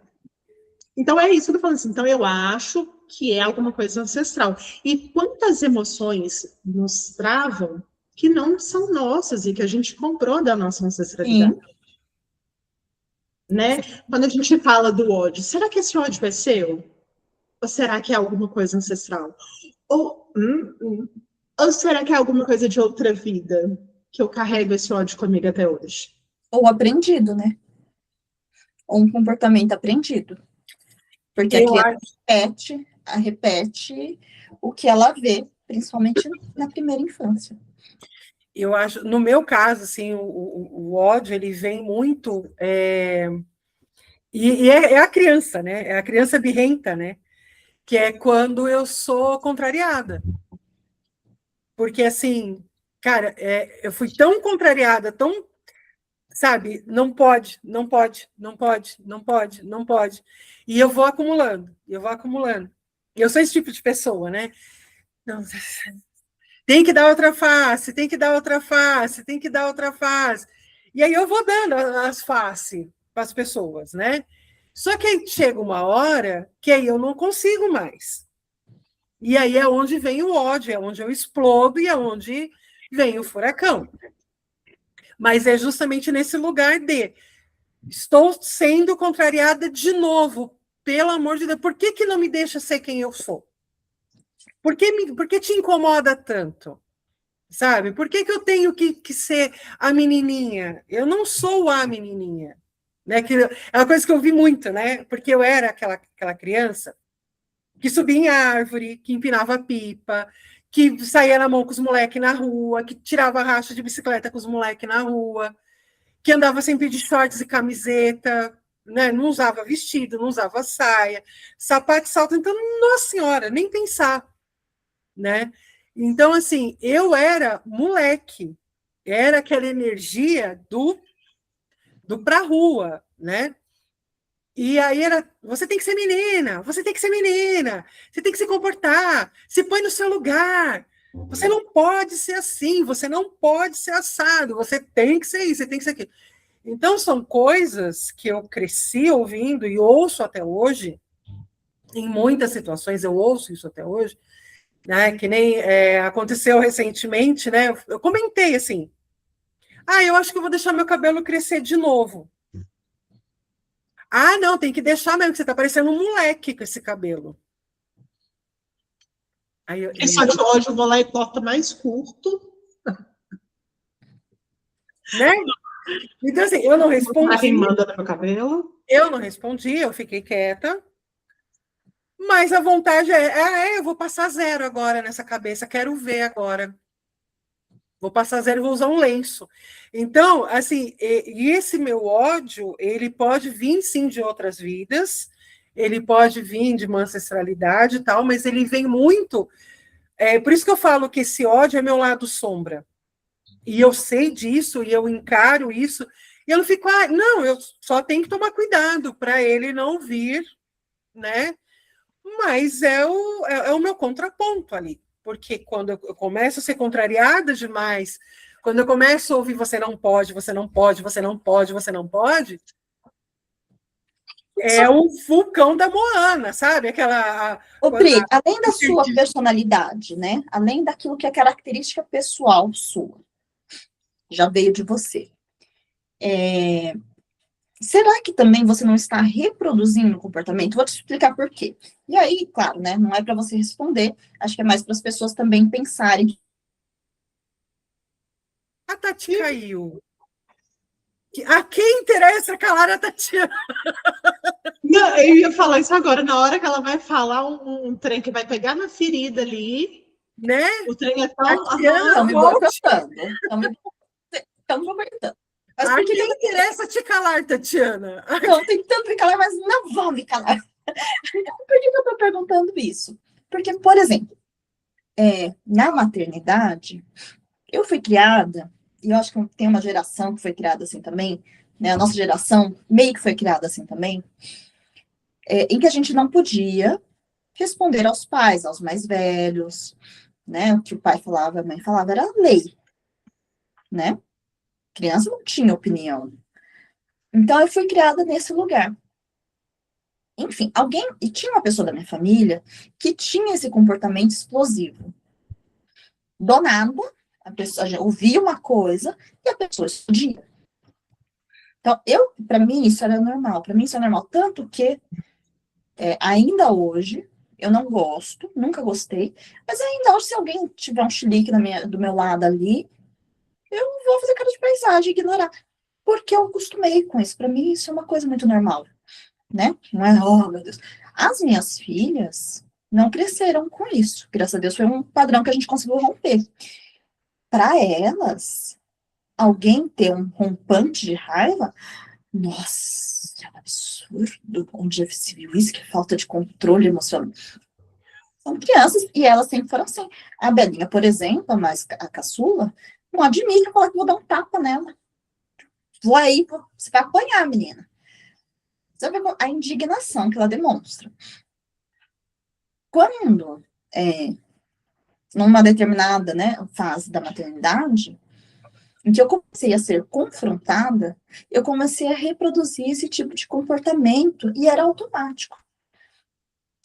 Então é isso que eu tô falando assim. Então eu acho que é alguma coisa ancestral. E quantas emoções nos travam que não são nossas e que a gente comprou da nossa ancestralidade. Sim. Né? Quando a gente fala do ódio, será que esse ódio é seu? Ou será que é alguma coisa ancestral? Ou será que é alguma coisa de outra vida que eu carrego esse ódio comigo até hoje? Ou aprendido, né? Ou um comportamento aprendido. Porque a criança repete o que ela vê, principalmente na primeira infância. Eu acho, no meu caso, assim, o ódio, ele vem muito... E é a criança, né? É a criança birrenta, né? Que é quando eu sou contrariada. Porque, assim, cara, eu fui tão contrariada, tão, sabe, não pode, não pode, não pode, não pode, não pode. E eu vou acumulando, eu vou acumulando. Eu sou esse tipo de pessoa, né? Não, tem que dar outra face, tem que dar outra face, tem que dar outra face. E aí eu vou dando as faces para as pessoas, né? Só que aí chega uma hora que aí eu não consigo mais. E aí é onde vem o ódio, é onde eu explodo e é onde vem o furacão. Mas é justamente nesse lugar de estou sendo contrariada de novo, pelo amor de Deus. Por que não me deixa ser quem eu sou? Por que te incomoda tanto? Sabe? Por que eu tenho que ser a menininha? Eu não sou a menininha. Né? Que é uma coisa que eu vi muito, né? Porque eu era aquela criança que subia em árvore, que empinava pipa, que saía na mão com os moleques na rua, que tirava racha de bicicleta com os moleques na rua, que andava sempre de shorts e camiseta, né? Não usava vestido, não usava saia, sapato e salto. Então, nossa senhora, nem pensar, né? Então, assim, eu era moleque, era aquela energia do pra rua, né? E aí era, você tem que ser menina, você tem que ser menina, você tem que se comportar, se põe no seu lugar, você não pode ser assim, você não pode ser assado, você tem que ser isso, você tem que ser aquilo. Então, são coisas que eu cresci ouvindo e ouço até hoje, em muitas situações eu ouço isso até hoje, né? Que nem aconteceu recentemente, né? Eu comentei assim, eu acho que eu vou deixar meu cabelo crescer de novo. Não, tem que deixar mesmo, que você tá parecendo um moleque com esse cabelo. Só de hoje eu vou lá e corto mais curto. Né? Então, assim, eu não respondi. Quem manda no meu cabelo? Eu não respondi, eu fiquei quieta. Mas a vontade eu vou passar zero agora nessa cabeça, quero ver agora. Vou passar zero e vou usar um lenço. Então, assim, e esse meu ódio, ele pode vir, sim, de outras vidas, ele pode vir de uma ancestralidade e tal, mas ele vem muito... por isso que eu falo que esse ódio é meu lado sombra. E eu sei disso, e eu encaro isso, e eu não fico... não, eu só tenho que tomar cuidado para ele não vir, né? Mas é o meu contraponto ali. Porque quando eu começo a ser contrariada demais, quando eu começo a ouvir você não pode, você não pode, você não pode, você não pode, é o vulcão da Moana, sabe? Pri, além da sua personalidade, né? Além daquilo que é característica pessoal sua, já veio de você. Será que também você não está reproduzindo o comportamento? Vou te explicar por quê. E aí, claro, né? Não é para você responder, acho que é mais para as pessoas também pensarem. A Tati caiu. A quem interessa calar a Tatiana? Não, eu ia falar isso agora, na hora que ela vai falar um trem que vai pegar na ferida ali, né? O trem é tão... Estão me boicotando. Estão me boicotando. Mas por que interessa te calar, Tatiana? Não, tem tanto me calar, mas não vão me calar. Por que eu estou perguntando isso? Porque, por exemplo, na maternidade, eu fui criada, e eu acho que tem uma geração que foi criada assim também, né? A nossa geração meio que foi criada assim também, em que a gente não podia responder aos pais, aos mais velhos, né? O que o pai falava, a mãe falava, era lei, né? Criança não tinha opinião. Então, eu fui criada nesse lugar. Enfim, e tinha uma pessoa da minha família que tinha esse comportamento explosivo. Do nada, a pessoa já ouvia uma coisa e a pessoa explodia. Então, para mim, isso era normal. Para mim, isso é normal. Tanto que, ainda hoje, eu não gosto, nunca gostei, mas ainda hoje, se alguém tiver um chilique do meu lado ali, eu vou fazer cara de paisagem, ignorar. Porque eu acostumei com isso. Para mim, isso é uma coisa muito normal, né? Não é, oh, meu Deus. As minhas filhas não cresceram com isso. Graças a Deus, foi um padrão que a gente conseguiu romper. Para elas, alguém ter um rompante de raiva, nossa, é um absurdo. Onde já se viu isso? Que falta de controle emocional. São crianças e elas sempre foram assim. A Belinha, por exemplo, a caçula, não admite falar que vou dar um tapa nela. Vou aí, você vai apanhar, menina. Você vai ver a indignação que ela demonstra. Quando, numa determinada, né, fase da maternidade, em que eu comecei a ser confrontada, eu comecei a reproduzir esse tipo de comportamento e era automático.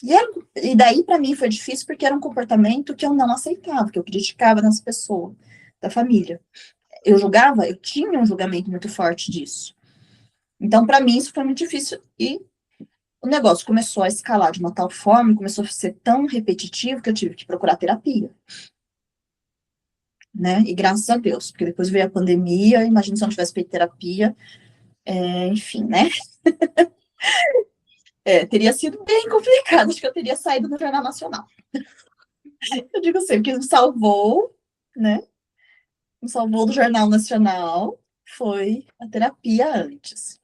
E daí, para mim, foi difícil porque era um comportamento que eu não aceitava, que eu criticava nas pessoas da família. Eu tinha um julgamento muito forte disso. Então, para mim, isso foi muito difícil. E o negócio começou a escalar de uma tal forma, começou a ser tão repetitivo que eu tive que procurar terapia. Né? E graças a Deus, porque depois veio a pandemia, imagina se eu não tivesse feito terapia, enfim, né? Teria sido bem complicado, acho que eu teria saído do Jornal Nacional. Eu digo assim, o que me salvou, né? Me salvou do Jornal Nacional foi a terapia antes.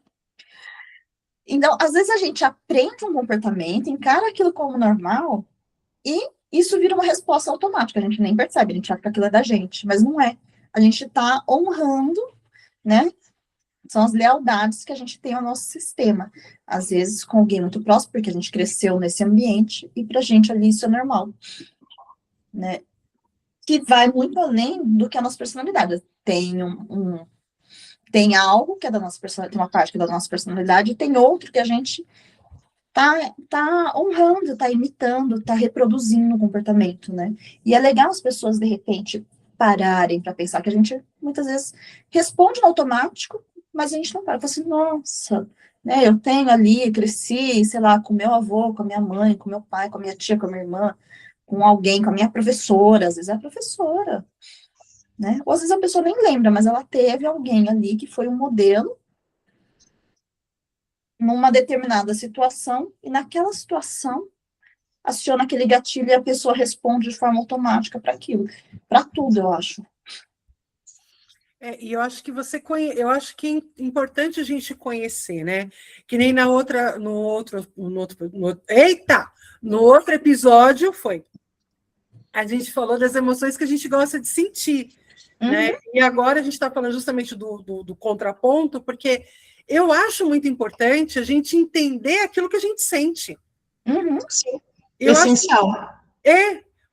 Então, às vezes a gente aprende um comportamento, encara aquilo como normal, e isso vira uma resposta automática, a gente nem percebe, a gente acha que aquilo é da gente, mas não é. A gente está honrando, né? São as lealdades que a gente tem ao nosso sistema. Às vezes com alguém muito próximo, porque a gente cresceu nesse ambiente, e pra gente ali isso é normal. Né? Que vai muito além do que a nossa personalidade. Tem algo que é da nossa personalidade, tem uma parte que é da nossa personalidade, e tem outro que a gente tá honrando, tá imitando, tá reproduzindo o comportamento, né? E é legal as pessoas, de repente, pararem para pensar que a gente, muitas vezes, responde no automático, mas a gente não para. Fala assim, nossa, né, eu tenho ali, cresci, sei lá, com meu avô, com a minha mãe, com meu pai, com a minha tia, com a minha irmã, com alguém, com a minha professora, às vezes é a professora, né? Ou às vezes a pessoa nem lembra, mas ela teve alguém ali que foi um modelo numa determinada situação, e naquela situação aciona aquele gatilho e a pessoa responde de forma automática para aquilo. Para tudo, eu acho. E eu acho que eu acho que é importante a gente conhecer, né? Que nem no outro episódio foi. A gente falou das emoções que a gente gosta de sentir, né? E agora a gente está falando justamente do contraponto, porque eu acho muito importante a gente entender aquilo que a gente sente. Sim. Eu essencial.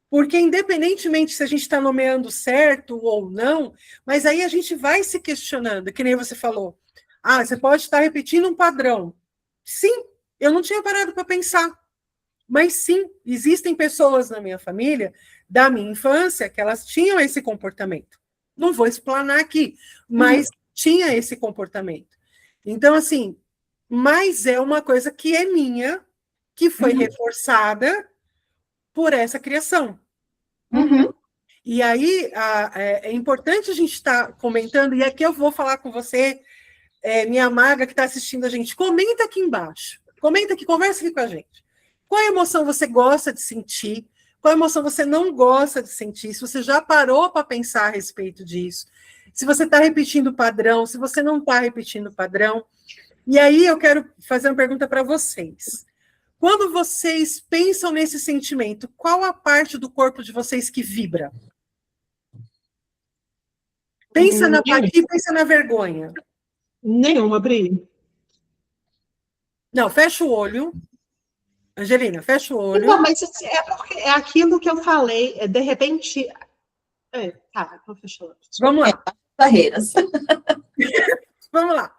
Porque independentemente se a gente está nomeando certo ou não, mas aí a gente vai se questionando, que nem você falou. Ah, você pode estar repetindo um padrão. Sim, eu não tinha parado para pensar. Mas sim, existem pessoas na minha família, da minha infância, que elas tinham esse comportamento. Não vou explanar aqui, mas tinha esse comportamento. Então, assim, mas é uma coisa que é minha, que foi reforçada por essa criação. E aí é importante a gente estar comentando, e aqui eu vou falar com você, minha maga que está assistindo a gente, comenta aqui embaixo, comenta aqui, conversa aqui com a gente. Qual emoção você gosta de sentir? Qual emoção você não gosta de sentir? Se você já parou para pensar a respeito disso? Se você está repetindo o padrão, se você não está repetindo o padrão. E aí eu quero fazer uma pergunta para vocês. Quando vocês pensam nesse sentimento, qual a parte do corpo de vocês que vibra? Pensa na apatia, pensa na vergonha. Nenhuma, Bri. Não, fecha o olho. Angelina, fecha o olho. Não, mas assim, é porque é aquilo que eu falei, de repente... tá, vou fechar. Vamos lá. Barreiras. Vamos lá.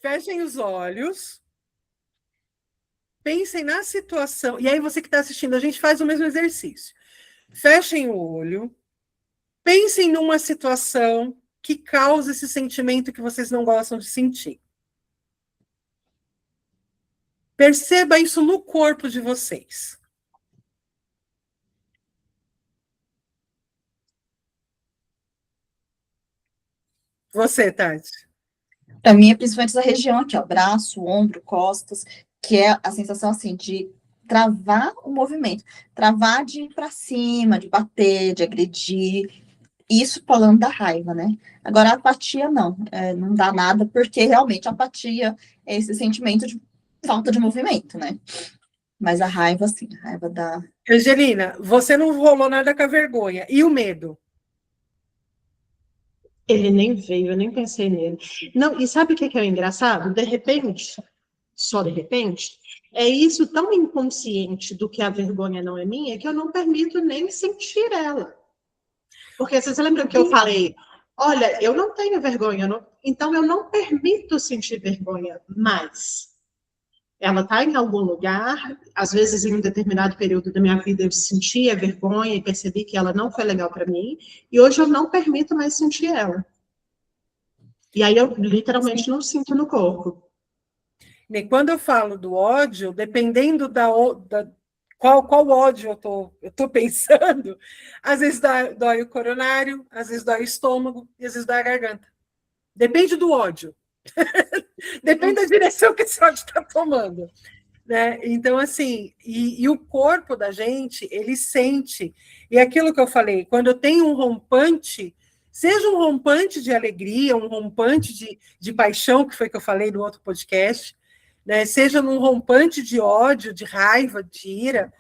Fechem os olhos. Pensem na situação. E aí, você que está assistindo, a gente faz o mesmo exercício. Fechem o olho. Pensem numa situação que causa esse sentimento que vocês não gostam de sentir. Perceba isso no corpo de vocês. Você, Tati. Para mim, é principalmente essa região aqui, ó, braço, ombro, costas, que é a sensação, assim, de travar o movimento. Travar de ir para cima, de bater, de agredir. Isso falando da raiva, né? Agora, a apatia, não. Não dá nada, porque realmente a apatia é esse sentimento de falta de movimento, né? Mas a raiva, sim, a raiva dá... Angelina, você não rolou nada com a vergonha. E o medo? Ele nem veio, eu nem pensei nele. Não, e sabe o que é o engraçado? De repente, só de repente, é isso tão inconsciente do que a vergonha não é minha, que eu não permito nem sentir ela. Porque você lembra que eu falei, olha, eu não tenho vergonha, então eu não permito sentir vergonha, mas ela está em algum lugar, às vezes em um determinado período da minha vida eu sentia vergonha e percebi que ela não foi legal para mim, e hoje eu não permito mais sentir ela. E aí eu literalmente não sinto no corpo. E quando eu falo do ódio, dependendo qual ódio eu tô pensando, às vezes dói o coronário, às vezes dói o estômago e às vezes dói a garganta. Depende do ódio. Depende da direção que esse ódio está tomando. Né? Então, assim, e o corpo da gente, ele sente. E aquilo que eu falei, quando eu tenho um rompante, seja um rompante de alegria, um rompante de paixão, que foi que eu falei no outro podcast, né? Seja num rompante de ódio, de raiva, de ira,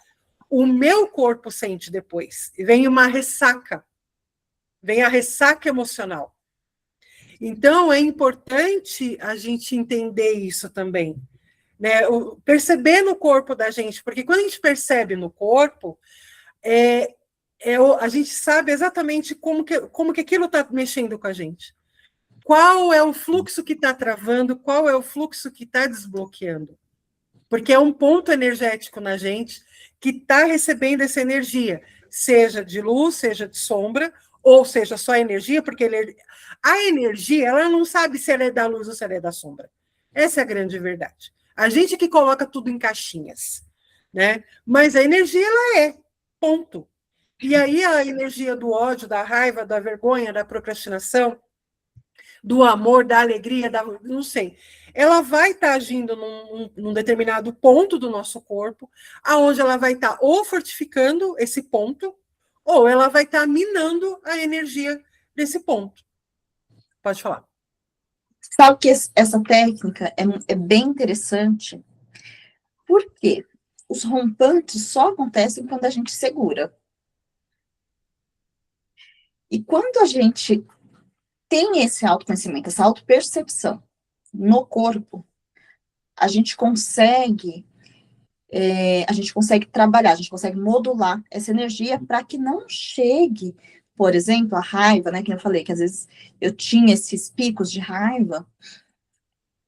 o meu corpo sente depois. E vem uma ressaca. Vem a ressaca emocional. Então, é importante a gente entender isso também. Né? Perceber no corpo da gente, porque quando a gente percebe no corpo, a gente sabe exatamente como que aquilo está mexendo com a gente. Qual é o fluxo que está travando, qual é o fluxo que está desbloqueando. Porque é um ponto energético na gente que está recebendo essa energia, seja de luz, seja de sombra, ou seja, só energia, porque a energia, ela não sabe se ela é da luz ou se ela é da sombra. Essa é a grande verdade. A gente que coloca tudo em caixinhas, né? Mas a energia, ela é, ponto. E aí a energia do ódio, da raiva, da vergonha, da procrastinação, do amor, da alegria, não sei, ela vai estar agindo num determinado ponto do nosso corpo, aonde ela vai estar ou fortificando esse ponto, ou ela vai estar minando a energia desse ponto. Pode falar. Sabe que essa técnica é bem interessante, porque os rompantes só acontecem quando a gente segura. E quando a gente tem esse autoconhecimento, essa autopercepção no corpo, a gente consegue trabalhar, a gente consegue modular essa energia para que não chegue, por exemplo, a raiva, né, que eu falei, que às vezes eu tinha esses picos de raiva,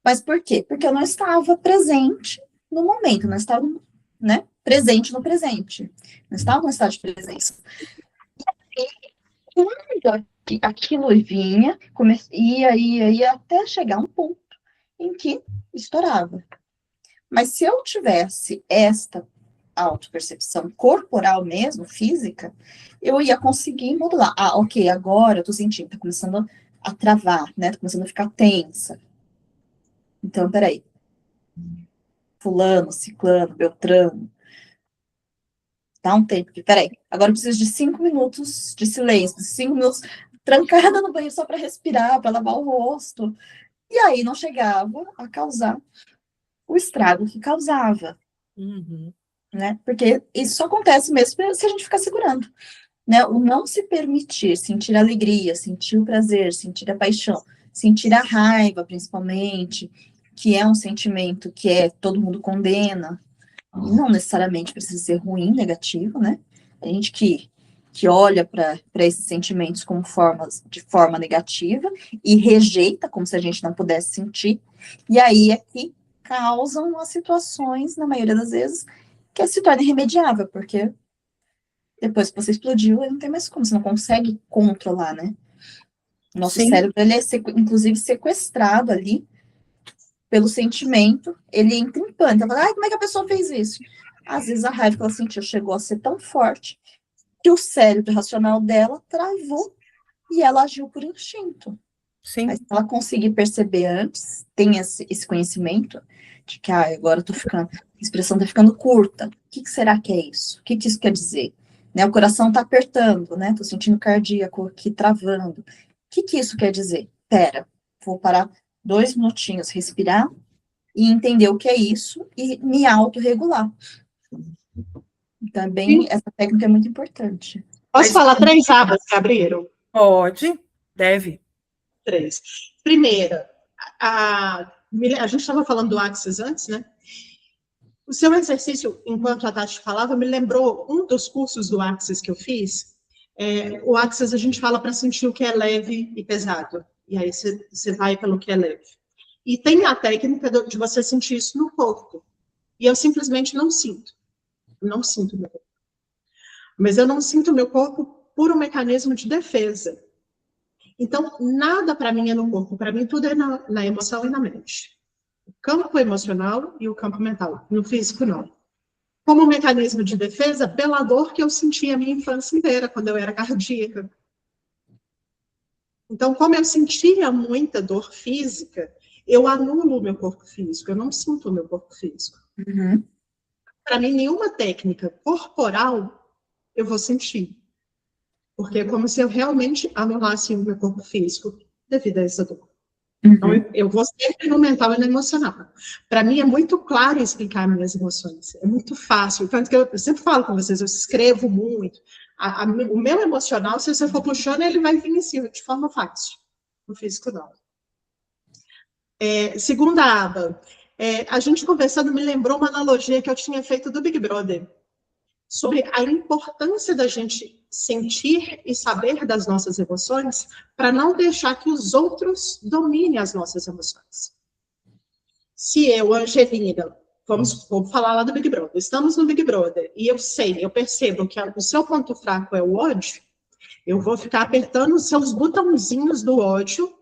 mas por quê? Porque eu não estava presente no momento, não estava, né, presente no presente, não estava no estado de presença. E quando aquilo vinha, ia até chegar um ponto em que estourava. Mas se eu tivesse esta autopercepção corporal mesmo, física, eu ia conseguir modular. Ah, ok, agora eu tô sentindo, tá começando a travar, né? Tá começando a ficar tensa. Então, peraí. Fulano, ciclano, beltrano. Dá um tempo aqui, peraí. Agora eu preciso de 5 minutos de silêncio, 5 minutos trancada no banheiro só para respirar, para lavar o rosto. E aí não chegava a causar o estrago que causava. Uhum. né? Porque isso só acontece mesmo se a gente ficar segurando, né? O não se permitir sentir alegria, sentir o prazer, sentir a paixão, sentir a raiva, principalmente, que é um sentimento que todo mundo condena, e não necessariamente precisa ser ruim, negativo, né? A gente que olha para esses sentimentos como de forma negativa e rejeita, como se a gente não pudesse sentir, e aí é que causam as situações, na maioria das vezes, que se torna irremediável, porque depois que você explodiu, não tem mais como, você não consegue controlar, né? Nosso Sim, cérebro, ele é, inclusive, sequestrado ali pelo sentimento, ele entra em pânico, fala, ai, como é que a pessoa fez isso? Às vezes a raiva que ela sentiu chegou a ser tão forte que o cérebro racional dela travou e ela agiu por instinto. Mas sim, se ela conseguir perceber antes, tem esse conhecimento de que agora eu tô ficando, a expressão tá ficando curta. O que será que é isso? O que isso quer dizer? Né, o coração tá apertando, né? Tô sentindo cardíaco aqui travando. O que isso quer dizer? Pera, vou parar 2 minutinhos, respirar e entender o que é isso e me autorregular. Também essa técnica é muito importante. Posso mas falar 3 abas que abriram? pode, deve. 3. Primeira, a gente estava falando do Axis antes, né? O seu exercício, enquanto a Tati falava, me lembrou um dos cursos do Axis que eu fiz. O Axis a gente fala para sentir o que é leve e pesado. E aí você vai pelo que é leve. E tem a técnica de você sentir isso no corpo. E eu simplesmente não sinto. Não sinto meu corpo. Mas eu não sinto meu corpo por um mecanismo de defesa. Então, nada para mim é no corpo. Para mim, tudo é na emoção e na mente. O campo emocional e o campo mental. No físico, não. Como um mecanismo de defesa, pela dor que eu senti a minha infância inteira, quando eu era cardíaca. Então, como eu sentia muita dor física, eu anulo o meu corpo físico, eu não sinto o meu corpo físico. Uhum. Para mim, nenhuma técnica corporal eu vou sentir. Porque é como se eu realmente anulasse o meu corpo físico devido a essa dor. Então, Uhum. eu vou sempre no mental e no emocional. Para mim, é muito claro explicar minhas emoções. É muito fácil. Tanto que eu sempre falo com vocês, eu escrevo muito. O meu emocional, se você for puxando, ele vai vir em cima, de forma fácil. No físico, não. Segunda aba. A gente conversando me lembrou uma analogia que eu tinha feito do Big Brother. Sobre a importância da gente sentir e saber das nossas emoções para não deixar que os outros dominem as nossas emoções. Se eu, Angelina, vamos falar lá do Big Brother, estamos no Big Brother e eu percebo que o seu ponto fraco é o ódio, eu vou ficar apertando os seus botãozinhos do ódio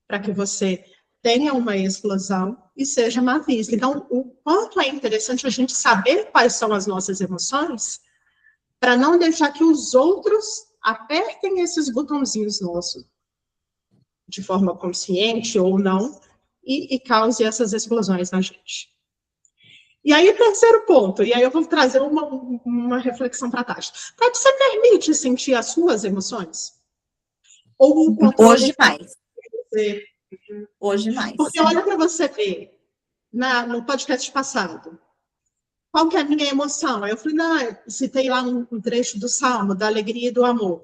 para que você tenha uma explosão e seja má vista. Então, o quanto é interessante a gente saber quais são as nossas emoções para não deixar que os outros apertem esses botãozinhos nossos, de forma consciente ou não, e cause essas explosões na gente. E aí, terceiro ponto, e aí eu vou trazer uma reflexão para a Tati. Tati, você permite sentir as suas emoções? Ou o controle Hoje mais. você... Hoje mais. Porque olha para você ver, no podcast passado, qual que é a minha emoção? Aí eu falei, não, eu citei lá um trecho do Salmo, da alegria e do amor.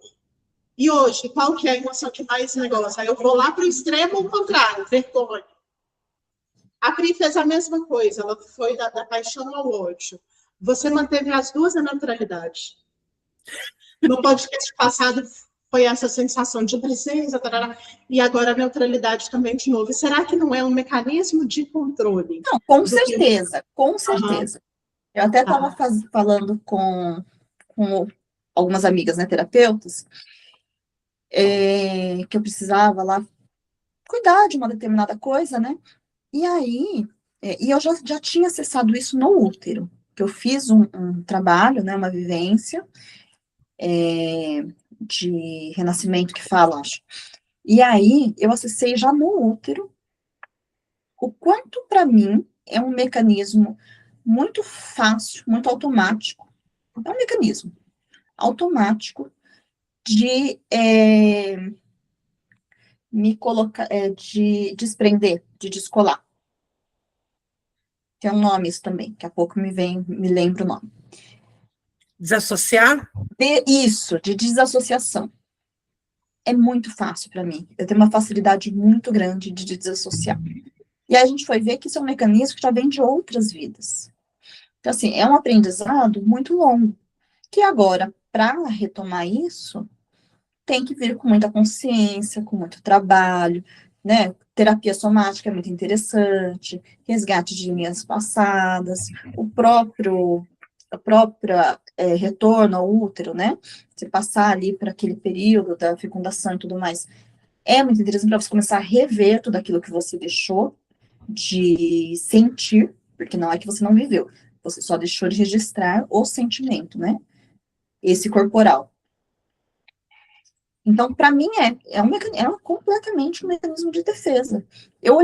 E hoje, qual que é a emoção que mais negócio? Aí eu vou lá para o extremo contrário, vergonha. A Pri fez a mesma coisa, ela foi da paixão ao ódio. Você manteve as duas na neutralidade. No podcast passado foi essa sensação de presença, tarará, e agora a neutralidade também de novo. E será que não é um mecanismo de controle? Não, com certeza, com Uhum. certeza. Eu até estava falando com algumas amigas, né, terapeutas, que eu precisava lá cuidar de uma determinada coisa, né? E aí, e eu já tinha acessado isso no útero, que eu fiz um trabalho, né, uma vivência de renascimento que fala, acho. E aí, eu acessei já no útero o quanto para mim é um mecanismo muito fácil, muito automático. É um mecanismo automático de me colocar, de desprender, de descolar. Tem um nome isso também, daqui a pouco me lembro o nome. Desassociar? Isso, de desassociação. É muito fácil para mim. Eu tenho uma facilidade muito grande de desassociar. E aí a gente foi ver que isso é um mecanismo que já vem de outras vidas. Então, assim, é um aprendizado muito longo, que agora, para retomar isso, tem que vir com muita consciência, com muito trabalho, né? Terapia somática é muito interessante, resgate de linhas passadas, a própria retorno ao útero, né? Você passar ali para aquele período da fecundação e tudo mais, é muito interessante para você começar a rever tudo aquilo que você deixou de sentir, porque não é que você não viveu, você só deixou de registrar o sentimento, né? Esse corporal. Então, para mim, é completamente um mecanismo de defesa. Eu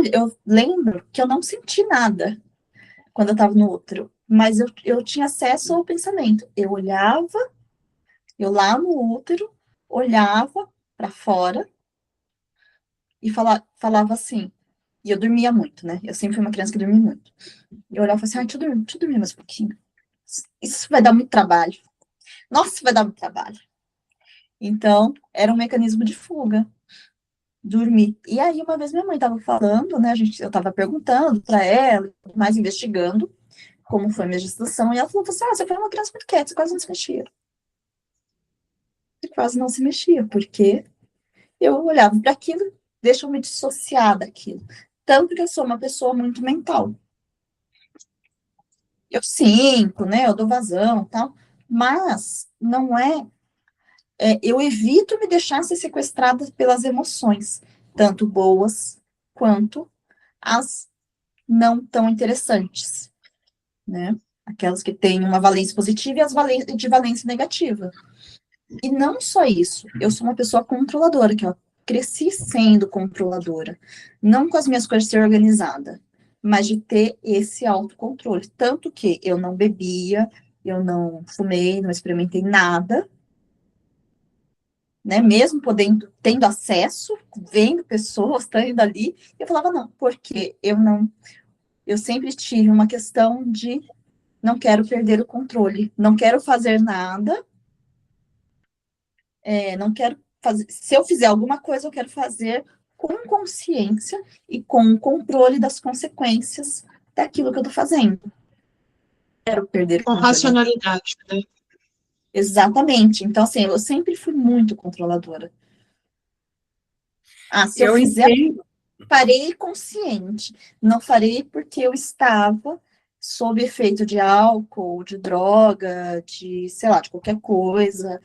lembro que eu não senti nada quando eu estava no útero, mas eu tinha acesso ao pensamento. Eu lá no útero, olhava para fora e falava assim. E eu dormia muito, né? Eu sempre fui uma criança que dormia muito. Eu olhava e falava assim, deixa eu dormir mais um pouquinho. Isso vai dar muito trabalho. Nossa, vai dar muito trabalho. Então, era um mecanismo de fuga. Dormir. E aí, uma vez minha mãe estava falando, né? Eu estava perguntando para ela, mais investigando como foi a minha gestação, e ela falou assim: você foi uma criança muito quieta, você quase não se mexia. Você quase não se mexia, porque eu olhava para aquilo, deixa eu me dissociar daquilo. Tanto que eu sou uma pessoa muito mental. Eu sinto, né? Eu dou vazão e tal, mas não eu evito me deixar ser sequestrada pelas emoções, tanto boas quanto as não tão interessantes, né? Aquelas que têm uma valência positiva e as de valência negativa. E não só isso, eu sou uma pessoa controladora, que eu cresci sendo controladora, não com as minhas coisas de ser organizada, mas de ter esse autocontrole. Tanto que eu não bebia, eu não fumei, não experimentei nada, né? Mesmo tendo acesso, vendo pessoas, estando ali, eu falava, não, porque eu sempre tive uma questão de não quero perder o controle, não quero fazer nada, não quero fazer. Se eu fizer alguma coisa, eu quero fazer com consciência e com controle das consequências daquilo que eu estou fazendo. Quero perder o Com controle. racionalidade, né? Exatamente. Então, assim, eu sempre fui muito controladora. Se eu fizer, farei consciente. Não farei porque eu estava sob efeito de álcool, de droga, de, sei lá, de qualquer coisa.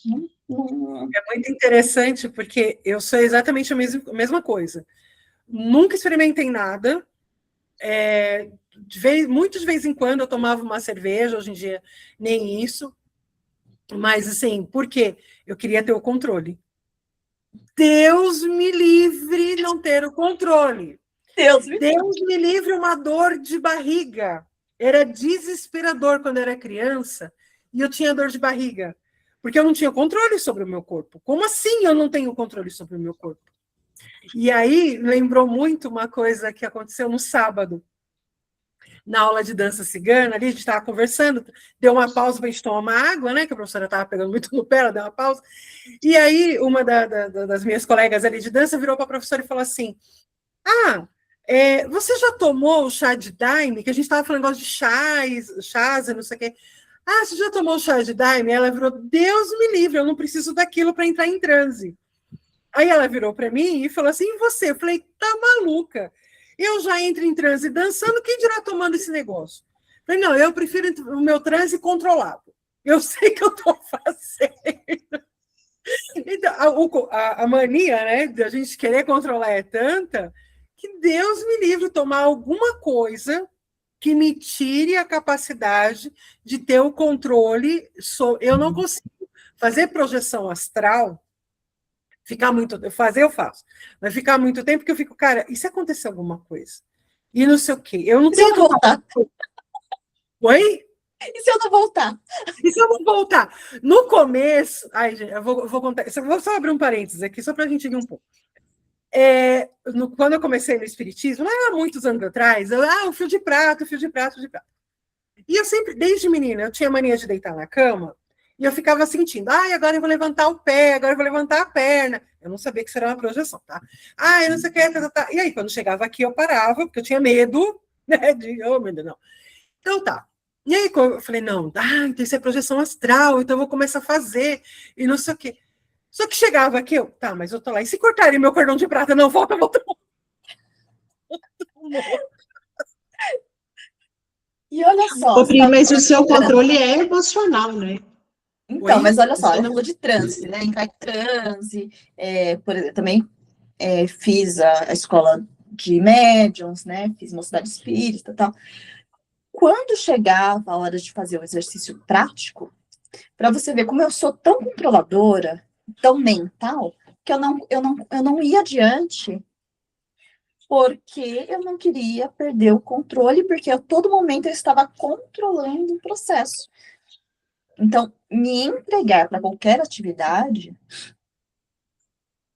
É muito interessante, porque eu sou exatamente a mesma coisa. Nunca experimentei nada. Muito de vez em quando eu tomava uma cerveja, hoje em dia nem isso. Mas, assim, por quê? Eu queria ter o controle. Deus me livre não ter o controle. Deus me livre uma dor de barriga. Era desesperador quando eu era criança e eu tinha dor de barriga, porque eu não tinha controle sobre o meu corpo. Como assim eu não tenho controle sobre o meu corpo? E aí lembrou muito uma coisa que aconteceu no sábado, na aula de dança cigana, ali a gente estava conversando, deu uma pausa para a gente tomar uma água, né? Que a professora estava pegando muito no pé, ela deu uma pausa. E aí uma das minhas colegas ali de dança virou para a professora e falou assim: você já tomou o chá de daime? Que a gente estava falando negócio de chás, não sei o quê. Você já tomou o chá de daime? Ela virou: Deus me livre, eu não preciso daquilo para entrar em transe. Aí ela virou para mim e falou assim: e você? Eu falei: tá maluca? Eu já entro em transe dançando, quem dirá tomando esse negócio? Eu falei: não, eu prefiro o meu transe controlado. Eu sei que eu estou fazendo. Então, a mania, né, de a gente querer controlar é tanta que Deus me livre tomar alguma coisa que me tire a capacidade de ter o controle. Eu não consigo fazer projeção astral, ficar muito tempo, eu faço, mas ficar muito tempo, porque eu fico, cara, e se acontecer alguma coisa? E não sei o quê. Eu não tenho que voltar. Oi? E se eu não voltar? E se eu não voltar? No começo, gente, eu vou contar, eu vou só abrir um parênteses aqui, só para a gente ir um pouco. quando eu comecei no espiritismo, lá há muitos anos atrás, o fio de prata, o fio de prata, o fio de prata. E eu sempre, desde menina, eu tinha mania de deitar na cama e eu ficava sentindo, agora eu vou levantar o pé, agora eu vou levantar a perna. Eu não sabia que isso era uma projeção, tá? Eu não sei o que, tá. E aí, quando chegava aqui, eu parava, porque eu tinha medo, né? Meu Deus, não. Então tá. E aí, eu falei, não, então isso é projeção astral, então eu vou começar a fazer, e não sei o quê. Só que chegava aqui, mas eu tô lá, e se cortarem meu cordão de prata? Não, volta. E olha só. Ô, Pri, mas o seu controle é emocional, né? Então, mas olha só, Você ela não- falou de transe, né? Entrar em transe, por exemplo, também fiz a escola de médiums, né? Fiz mocidade espírita e tal. Quando chegava a hora de fazer o exercício prático, para você ver como eu sou tão controladora, tão mental, que eu não ia adiante, porque eu não queria perder o controle, porque a todo momento eu estava controlando o processo. Então, me entregar para qualquer atividade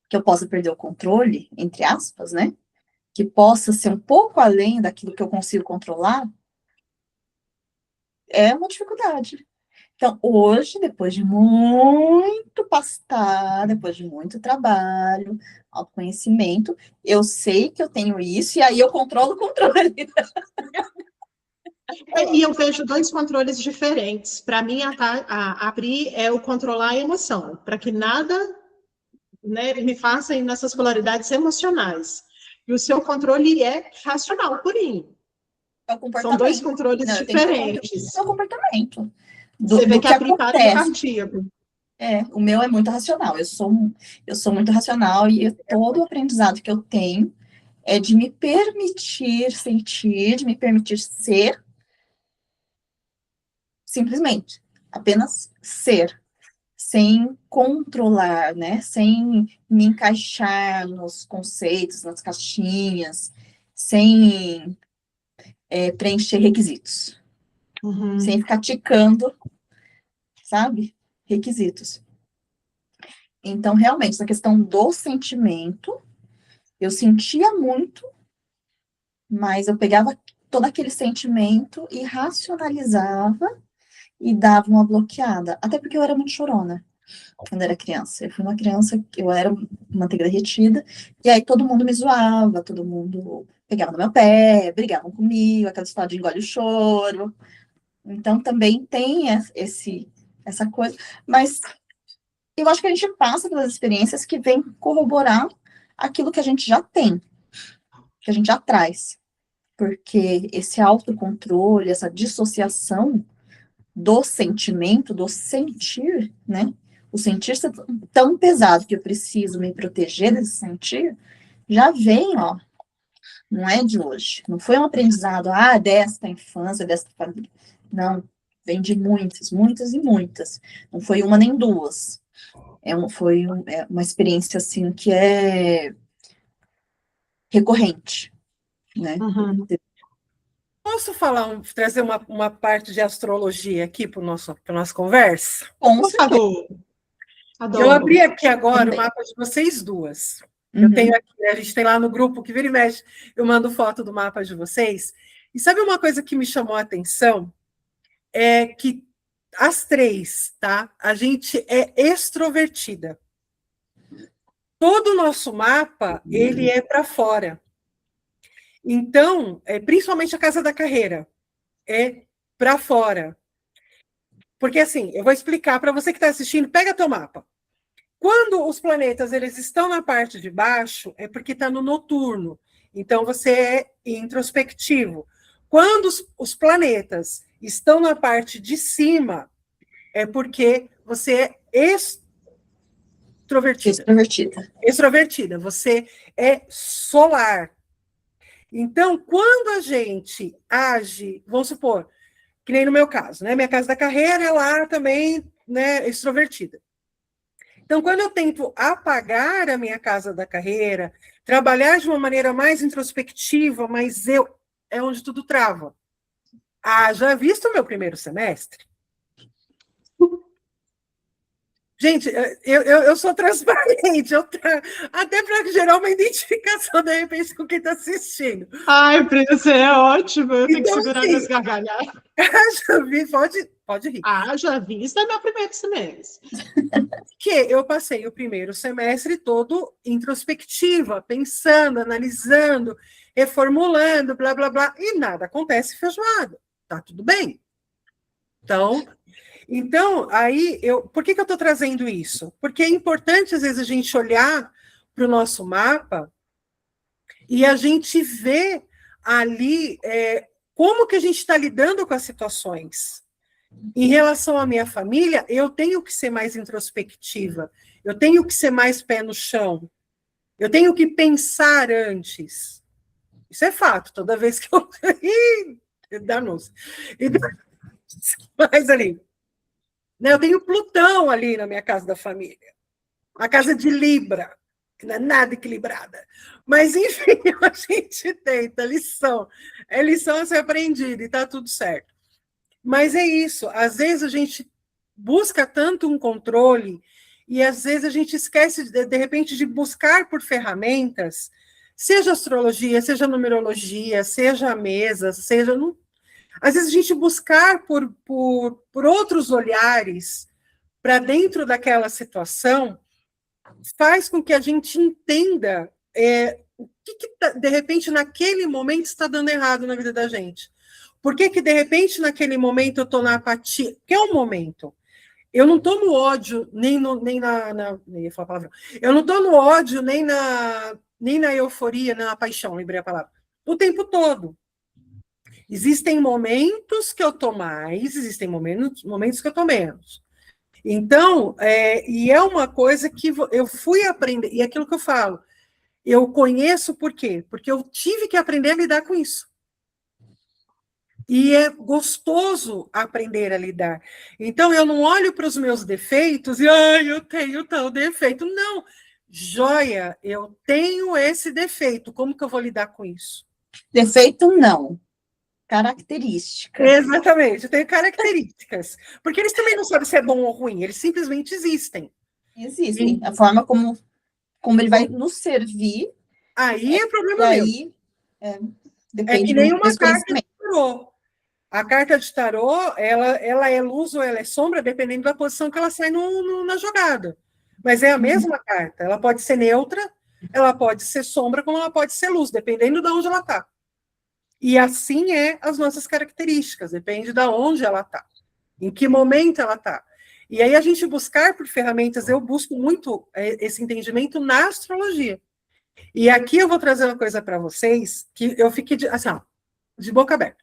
que eu possa perder o controle, entre aspas, né? Que possa ser um pouco além daquilo que eu consigo controlar, é uma dificuldade. Então, hoje, depois de muito pastar, depois de muito trabalho, autoconhecimento, eu sei que eu tenho isso, e aí eu controlo o controle. E eu vejo dois controles diferentes. Para mim, abrir é o controlar a emoção, para que nada, né, me faça ir nessas polaridades emocionais. E o seu controle é racional, purinho. É o São dois comportamento. controles Não, eu tenho que controlar diferentes. o comportamento Você vê do que que abrir para no acontece. cardíaco. O meu é muito racional. Eu sou muito racional e todo o aprendizado que eu tenho é de me permitir sentir, de me permitir ser, simplesmente, apenas ser, sem controlar, né? Sem me encaixar nos conceitos, nas caixinhas, sem preencher requisitos, sem Uhum. ficar ticando, sabe? Requisitos. Então, realmente, essa questão do sentimento, eu sentia muito, mas eu pegava todo aquele sentimento e racionalizava e dava uma bloqueada. Até porque eu era muito chorona quando era criança. Eu fui uma criança que eu era manteiga derretida, e aí todo mundo me zoava, todo mundo pegava no meu pé, brigavam comigo, aquela história de engole o choro. Então também tem essa coisa. Mas eu acho que a gente passa pelas experiências que vêm corroborar aquilo que a gente já tem, que a gente já traz. Porque esse autocontrole, essa dissociação do sentimento, do sentir, né? O sentir ser tão pesado que eu preciso me proteger desse sentir, já vem, ó, não é de hoje. Não foi um aprendizado, desta infância, desta família. Não, vem de muitas, muitas e muitas. Não foi uma nem duas. Foi uma experiência, assim, que é recorrente, né? Uhum. Posso trazer uma parte de astrologia aqui para a nossa conversa? Com Por certeza, favor. Eu Adoro. abri aqui agora o também. mapa de vocês duas. Eu tenho Uhum. aqui, né, a gente tem lá no grupo que vira e mexe, eu mando foto do mapa de vocês. E sabe uma coisa que me chamou a atenção? É que as três, tá? A gente é extrovertida. Todo o nosso mapa, ele é para fora. Então, principalmente a casa da carreira, é para fora. Porque assim, eu vou explicar para você que está assistindo, pega teu mapa. Quando os planetas eles estão na parte de baixo, é porque está no noturno. Então, você é introspectivo. Quando os planetas estão na parte de cima, é porque você é extrovertida. Extrovertida. Extrovertida, você é solar. Então, quando a gente age, vamos supor, que nem no meu caso, né? Minha casa da carreira é lá também, né, extrovertida. Então, quando eu tento apagar a minha casa da carreira, trabalhar de uma maneira mais introspectiva, mas é onde tudo trava. Já visto o meu primeiro semestre? Gente, eu sou transparente, até para gerar uma identificação, de repente, com quem está assistindo. Ai, Pri, é ótimo, eu tenho que Então, segurar assim, minhas gargalhadas. já vi, pode rir. Ah, já vi, isso é meu primeiro semestre. Que eu passei o primeiro semestre todo introspectiva, pensando, analisando, reformulando, blá, blá, blá, e nada acontece feijoada. Tá tudo bem. Então, aí, por que eu estou trazendo isso? Porque é importante, às vezes, a gente olhar para o nosso mapa e a gente ver ali como que a gente está lidando com as situações. Em relação à minha família, eu tenho que ser mais introspectiva, eu tenho que ser mais pé no chão, eu tenho que pensar antes. Isso é fato, toda vez que eu... Danou-se. Mas ali... Eu tenho Plutão ali na minha casa da família. A casa de Libra, que não é nada equilibrada. Mas, enfim, a gente tenta, lição. É lição a ser aprendida e está tudo certo. Mas é isso. Às vezes a gente busca tanto um controle e, às vezes, a gente esquece, de repente, de buscar por ferramentas, seja astrologia, seja numerologia, seja a mesa, seja... Às vezes a gente buscar por outros olhares para dentro daquela situação faz com que a gente entenda o que de repente, naquele momento, está dando errado na vida da gente. Por que, de repente, naquele momento, eu estou na apatia? Que é um momento. Eu não estou no ódio, nem ia falar palavrão. Eu não estou no ódio, nem na euforia, nem na paixão, lembrei a palavra. O tempo todo. Existem momentos que eu estou mais, existem momentos que eu estou menos. Então, e é uma coisa que eu fui aprender, e é aquilo que eu falo, eu conheço por quê? Porque eu tive que aprender a lidar com isso. E é gostoso aprender a lidar. Então, eu não olho para os meus defeitos e, eu tenho tal defeito. Não, joia, eu tenho esse defeito, como que eu vou lidar com isso? Defeito, não. Característica. Exatamente, eu tenho características. Porque eles também não sabem se é bom ou ruim, eles simplesmente existem. Existem. A forma como ele vai nos servir. Aí é problema meu. Depende que nem uma desse carta conhecimento. de tarô. A carta de tarô, ela é luz ou ela é sombra, dependendo da posição que ela sai na jogada. Mas é a mesma carta. Ela pode ser neutra, ela pode ser sombra, como ela pode ser luz, dependendo de onde ela está. E assim é as nossas características, depende de onde ela está, em que momento ela está. E aí a gente buscar por ferramentas, eu busco muito esse entendimento na astrologia. E aqui eu vou trazer uma coisa para vocês, que eu fiquei de boca aberta.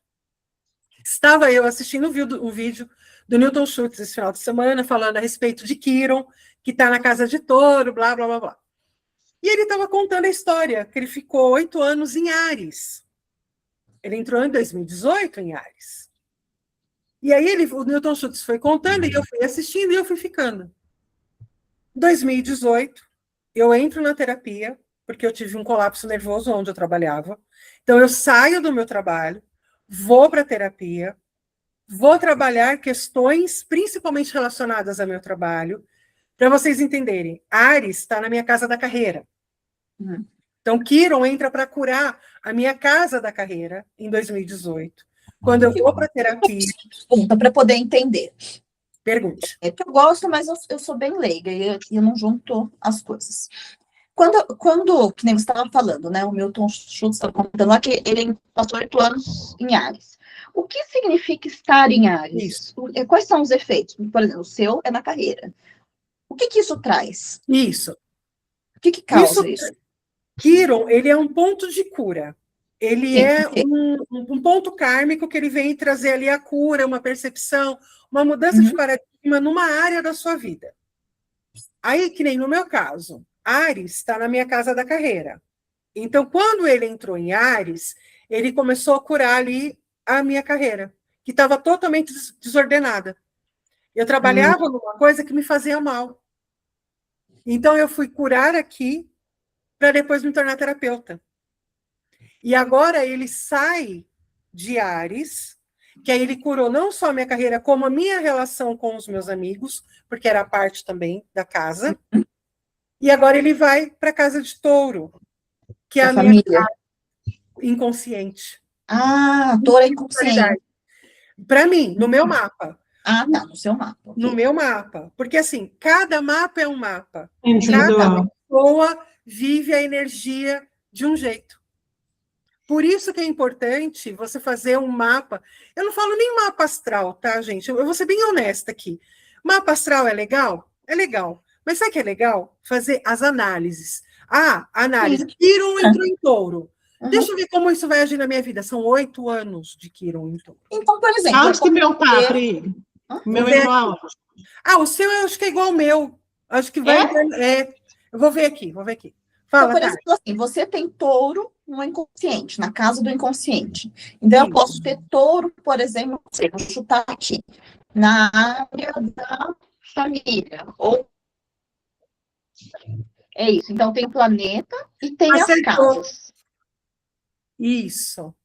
Estava eu assistindo o vídeo do Newton Schultz esse final de semana, falando a respeito de Quiron, que está na casa de touro, blá, blá, blá, blá. E ele estava contando a história, que ele ficou 8 anos em Áries. Ele entrou em 2018 em Áries. E aí o Newton Schultz foi contando, e eu fui assistindo, e eu fui ficando. Em 2018, eu entro na terapia, porque eu tive um colapso nervoso onde eu trabalhava. Então, eu saio do meu trabalho, vou para a terapia, vou trabalhar questões principalmente relacionadas ao meu trabalho, para vocês entenderem. Áries está na minha casa da carreira. Então, Quiron entra para curar a minha casa da carreira em 2018. Quando eu vou para a terapia... Pergunta para poder entender. Pergunte. É que eu gosto, mas eu sou bem leiga e eu não junto as coisas. Quando que nem você estava falando, né? O Milton Schultz estava contando lá que ele passou 8 anos em Áries. O que significa estar em Áries? Isso. Quais são os efeitos? Por exemplo, o seu é na carreira. O que isso traz? Isso. O que causa isso? Quiron, ele é um ponto de cura. Ele Sim, é um ponto kármico que ele vem trazer ali a cura, uma percepção, uma mudança de paradigma numa área da sua vida. Aí, que nem no meu caso, Áries está na minha casa da carreira. Então, quando ele entrou em Áries, ele começou a curar ali a minha carreira, que estava totalmente desordenada. Eu trabalhava numa coisa que me fazia mal. Então, eu fui curar aqui para depois me tornar terapeuta. E agora ele sai de Áries que aí ele curou não só a minha carreira, como a minha relação com os meus amigos, porque era parte também da casa. E agora ele vai para a casa de touro, que é Da a minha família. casa inconsciente. Ah, touro é inconsciente. Para mim, no meu mapa. Ah, tá, no seu mapa. Ok. No meu mapa. Porque, assim, cada mapa é um mapa. Cada Individual. pessoa vive a energia de um jeito. Por isso que é importante você fazer um mapa. Eu não falo nem mapa astral, tá, gente? Eu vou ser bem honesta aqui. Mapa astral é legal? É legal. Mas sabe o que é legal? Fazer as análises. Ah, análise. Sim. Quiron entrou em touro. Uhum. Deixa eu ver como isso vai agir na minha vida. São 8 anos de Quiron em touro. Então, por exemplo, Aonde que meu tá, Pri? Meu Vou ver entrou aonde? Ah, o seu eu acho que é igual ao meu. Acho que vai. Eu vou ver aqui. então, Fala, por tá. exemplo, assim, você tem touro no inconsciente, na casa do inconsciente. Então, eu posso ter touro, por exemplo, vou chutar aqui, na área da família. Ou é isso. Então, tem o planeta e tem as Acertou. casas. Isso.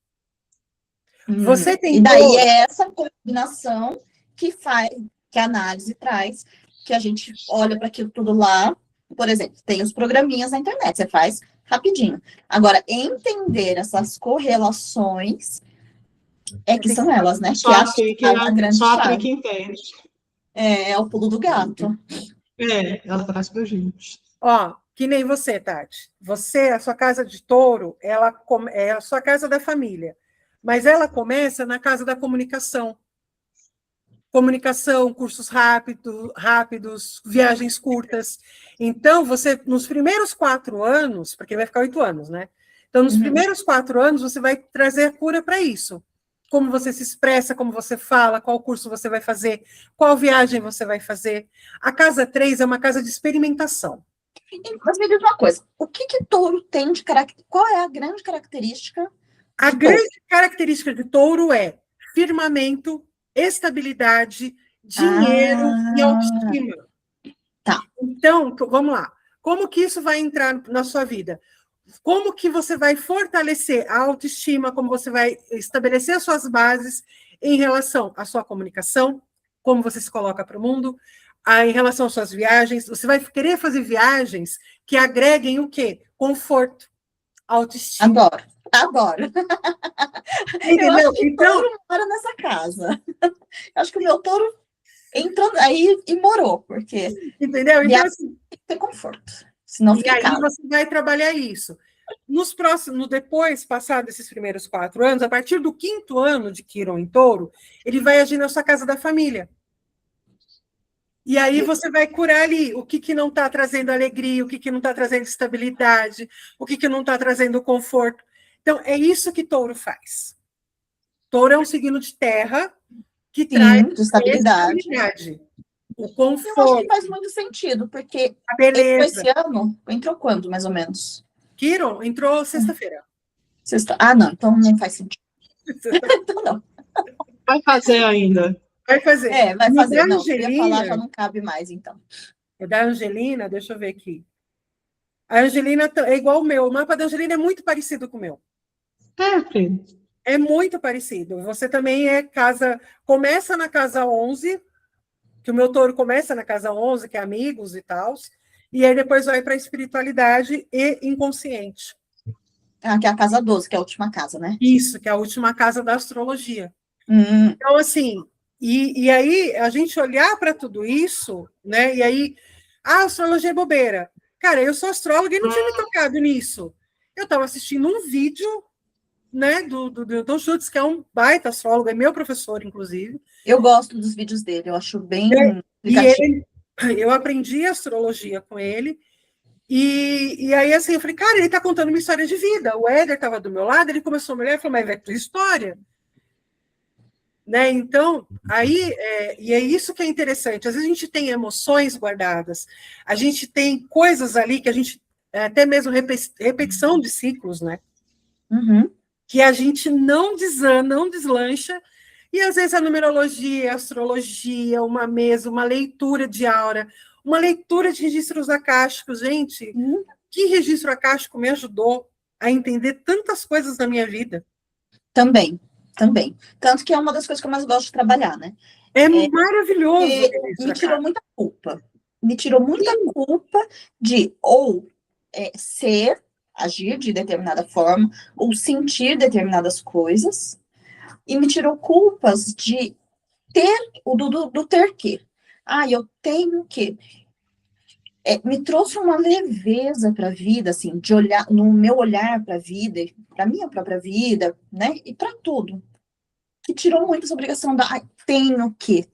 Você tem E daí touro. é essa combinação que faz, que a análise traz, que a gente olha para aquilo tudo lá. Por exemplo, tem os programinhas na internet, você faz rapidinho. Agora, entender essas correlações é que são elas, né? Só Que a acho Pri que é a grande só a Pri chave. que entende. É o pulo do gato. Ela traz pra gente. Ó, que nem você, Tati. Você, a sua casa de touro, é a sua casa da família. Mas ela começa na casa da comunicação. Comunicação, cursos rápidos, viagens curtas. Então, você, nos primeiros 4 anos, porque vai ficar 8 anos, né? Então, nos primeiros 4 anos, você vai trazer a cura para isso. Como você se expressa, como você fala, qual curso você vai fazer, qual viagem você vai fazer. A casa 3 é uma casa de experimentação. Mas me diz uma coisa, o que touro tem de característica? Qual é a grande característica? A grande característica de touro é firmamento, estabilidade, dinheiro e autoestima. Tá. Então, vamos lá. Como que isso vai entrar na sua vida? Como que você vai fortalecer a autoestima, como você vai estabelecer as suas bases em relação à sua comunicação, como você se coloca para o mundo, em relação às suas viagens. Você vai querer fazer viagens que agreguem o quê? Conforto, autoestima. Adoro. Entendeu? Eu acho que Então, touro mora nessa casa. Eu acho que o meu touro entrou aí e morou, porque entendeu? Então, assim, tem que ter conforto. Senão e fica aí caro. você vai trabalhar isso. Depois, passados esses primeiros 4 anos, a partir do 5º ano de Quiron em touro, ele vai agir na sua casa da família. E aí você vai curar ali o que não está trazendo alegria, o que não está trazendo estabilidade, o que não está trazendo conforto. Então, é isso que touro faz. Touro é um signo de terra que traz estabilidade, o conforto. Eu acho que faz muito sentido, porque a beleza. Esse ano, entrou quando, mais ou menos? Quiron entrou sexta-feira. Ah, não, então não faz sentido. Então não. Vai fazer ainda. Vai fazer. Vai fazer. Não, Angelina, eu ia falar, já não cabe mais, então. Da Angelina, deixa eu ver aqui. A Angelina é igual o meu. O mapa da Angelina é muito parecido com o meu. Pri. É muito parecido. Você também começa na casa 11, que o meu touro começa na casa 11, que é amigos e tal, e aí depois vai para a espiritualidade e inconsciente. Que é a casa 12, que é a última casa, né? Isso, que é a última casa da astrologia. Então, assim, e aí a gente olhar para tudo isso, né? E aí, a astrologia é bobeira. Cara, eu sou astróloga e não tinha me tocado nisso. Eu estava assistindo um vídeo, né, do Don Schultz, que é um baita astrólogo, é meu professor, inclusive. Eu gosto dos vídeos dele, eu acho bem explicativo. Eu aprendi astrologia com ele, e aí, assim, eu falei, cara, ele está contando uma história de vida. O Éder estava do meu lado, ele começou a me olhar e falou, mas é tua história. Né? Então, aí, e é isso que é interessante. Às vezes a gente tem emoções guardadas, a gente tem coisas ali que a gente, até mesmo repetição de ciclos, né? Que a gente não deslancha, e às vezes a numerologia, a astrologia, uma mesa, uma leitura de aura, uma leitura de registros acásticos. Gente, que registro acástico me ajudou a entender tantas coisas na minha vida. Também. também. Tanto que é uma das coisas que eu mais gosto de trabalhar, né? É maravilhoso isso, Me tirou cara. muita culpa. Me tirou muita culpa de ou agir de determinada forma, ou sentir determinadas coisas, e me tirou culpas de ter, do ter que. Ah, eu tenho que. Me trouxe uma leveza para a vida, assim, de olhar, no meu olhar para a vida, para minha própria vida, né, e para tudo. Que tirou muito essa obrigação da, tenho que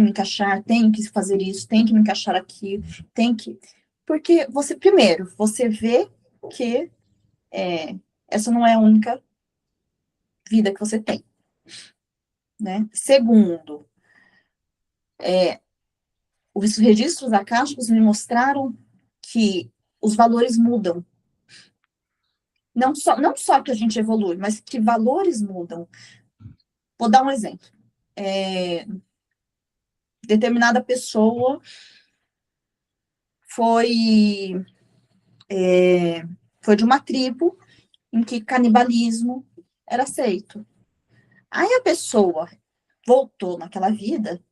me encaixar, tenho que fazer isso, tenho que me encaixar aqui, tem que. Porque você, primeiro, você vê que essa não é a única vida que você tem, né? Segundo, os registros akáshicos me mostraram que os valores mudam. Não só que a gente evolui, mas que valores mudam. Vou dar um exemplo. Determinada pessoa foi de uma tribo em que canibalismo era aceito. Aí a pessoa voltou naquela vida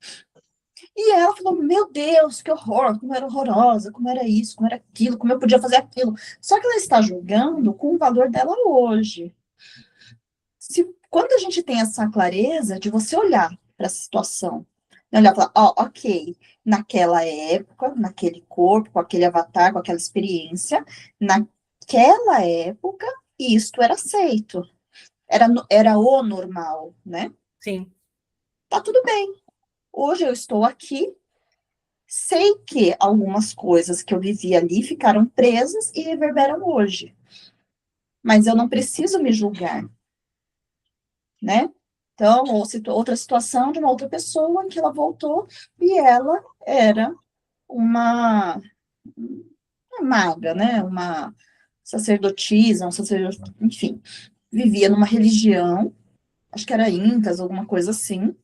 e ela falou, meu Deus, que horror, como era horrorosa, como era isso, como era aquilo, como eu podia fazer aquilo. Só que ela está julgando com o valor dela hoje. Quando a gente tem essa clareza de você olhar para a situação, olhar e falar, ok, naquela época, naquele corpo, com aquele avatar, com aquela experiência, naquela época, isto era aceito. Era o normal, né? Sim. Tá tudo bem. Hoje eu estou aqui, sei que algumas coisas que eu vivi ali ficaram presas e reverberam hoje. Mas eu não preciso me julgar, né? Então, outra situação de uma outra pessoa em que ela voltou e ela era uma maga, né? Uma sacerdotisa, um sacerdote, enfim, vivia numa religião, acho que era Incas, alguma coisa assim.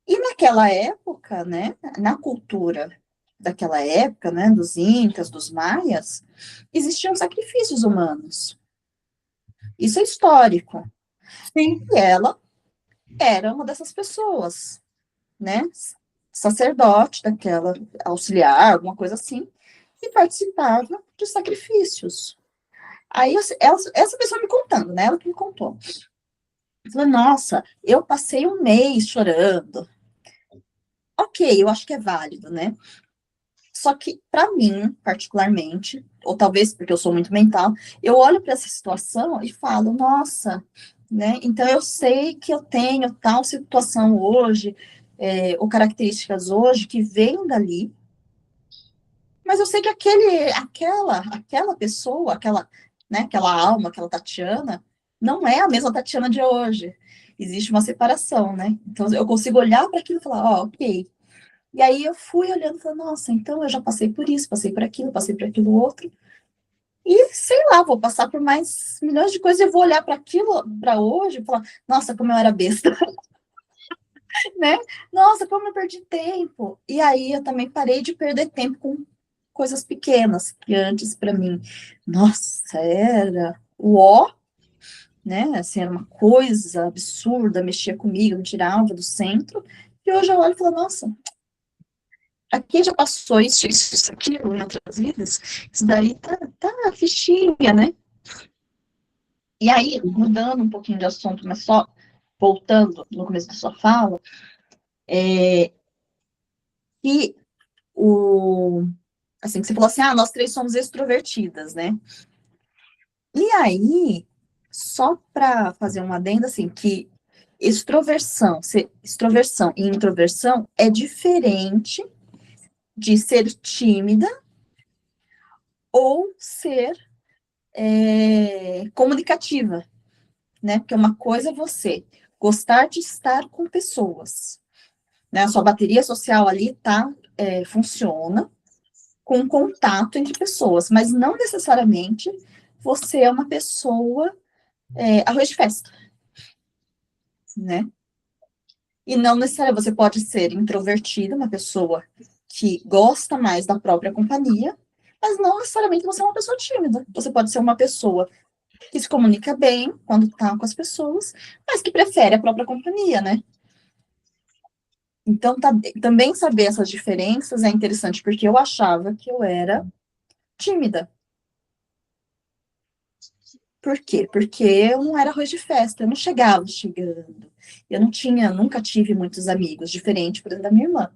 E naquela época, né, na cultura daquela época, né, dos Incas, dos Maias, existiam sacrifícios humanos. Isso é histórico. Sim. E ela era uma dessas pessoas, né? Sacerdote daquela, auxiliar, alguma coisa assim, e participava de sacrifícios. Aí essa pessoa me contando, né? Ela que me contou. Eu falei, nossa, eu passei um mês chorando. Ok, eu acho que é válido, né? Só que, para mim, particularmente, ou talvez porque eu sou muito mental, eu olho para essa situação e falo, nossa, né? Então eu sei que eu tenho tal situação hoje, ou características hoje que vêm dali, mas eu sei que aquela pessoa, né, aquela alma, aquela Tatiana, não é a mesma Tatiana de hoje. Existe uma separação, né? Então eu consigo olhar para aquilo e falar, ok. E aí eu fui olhando e falei, nossa, então eu já passei por isso, passei por aquilo outro. E sei lá, vou passar por mais milhões de coisas e vou olhar para aquilo, para hoje, e falar, nossa, como eu era besta, né? Nossa, como eu perdi tempo. E aí eu também parei de perder tempo com coisas pequenas, que antes para mim, nossa, era o ó, né? Assim, era uma coisa absurda, mexia comigo, me tirava do centro. E hoje eu olho e falo, nossa, aqui já passou isso, aquilo em outras vidas, isso daí tá a fichinha, né? E aí, mudando um pouquinho de assunto, mas só voltando no começo da sua fala, que assim, que você falou assim, nós três somos extrovertidas, né? E aí, só para fazer uma adenda, assim, que extroversão e introversão é diferente de ser tímida ou ser comunicativa, né? Porque uma coisa é você gostar de estar com pessoas, né? A sua bateria social ali funciona com contato entre pessoas, mas não necessariamente você é uma pessoa arroz de festa, né? E não necessariamente você pode ser introvertida, uma pessoa que gosta mais da própria companhia, mas não necessariamente você é uma pessoa tímida. Você pode ser uma pessoa que se comunica bem quando está com as pessoas, mas que prefere a própria companhia, né? Então, também saber essas diferenças é interessante, porque eu achava que eu era tímida. Por quê? Porque eu não era arroz de festa, eu não chegava chegando. Eu nunca tive muitos amigos, diferente, por exemplo, da minha irmã.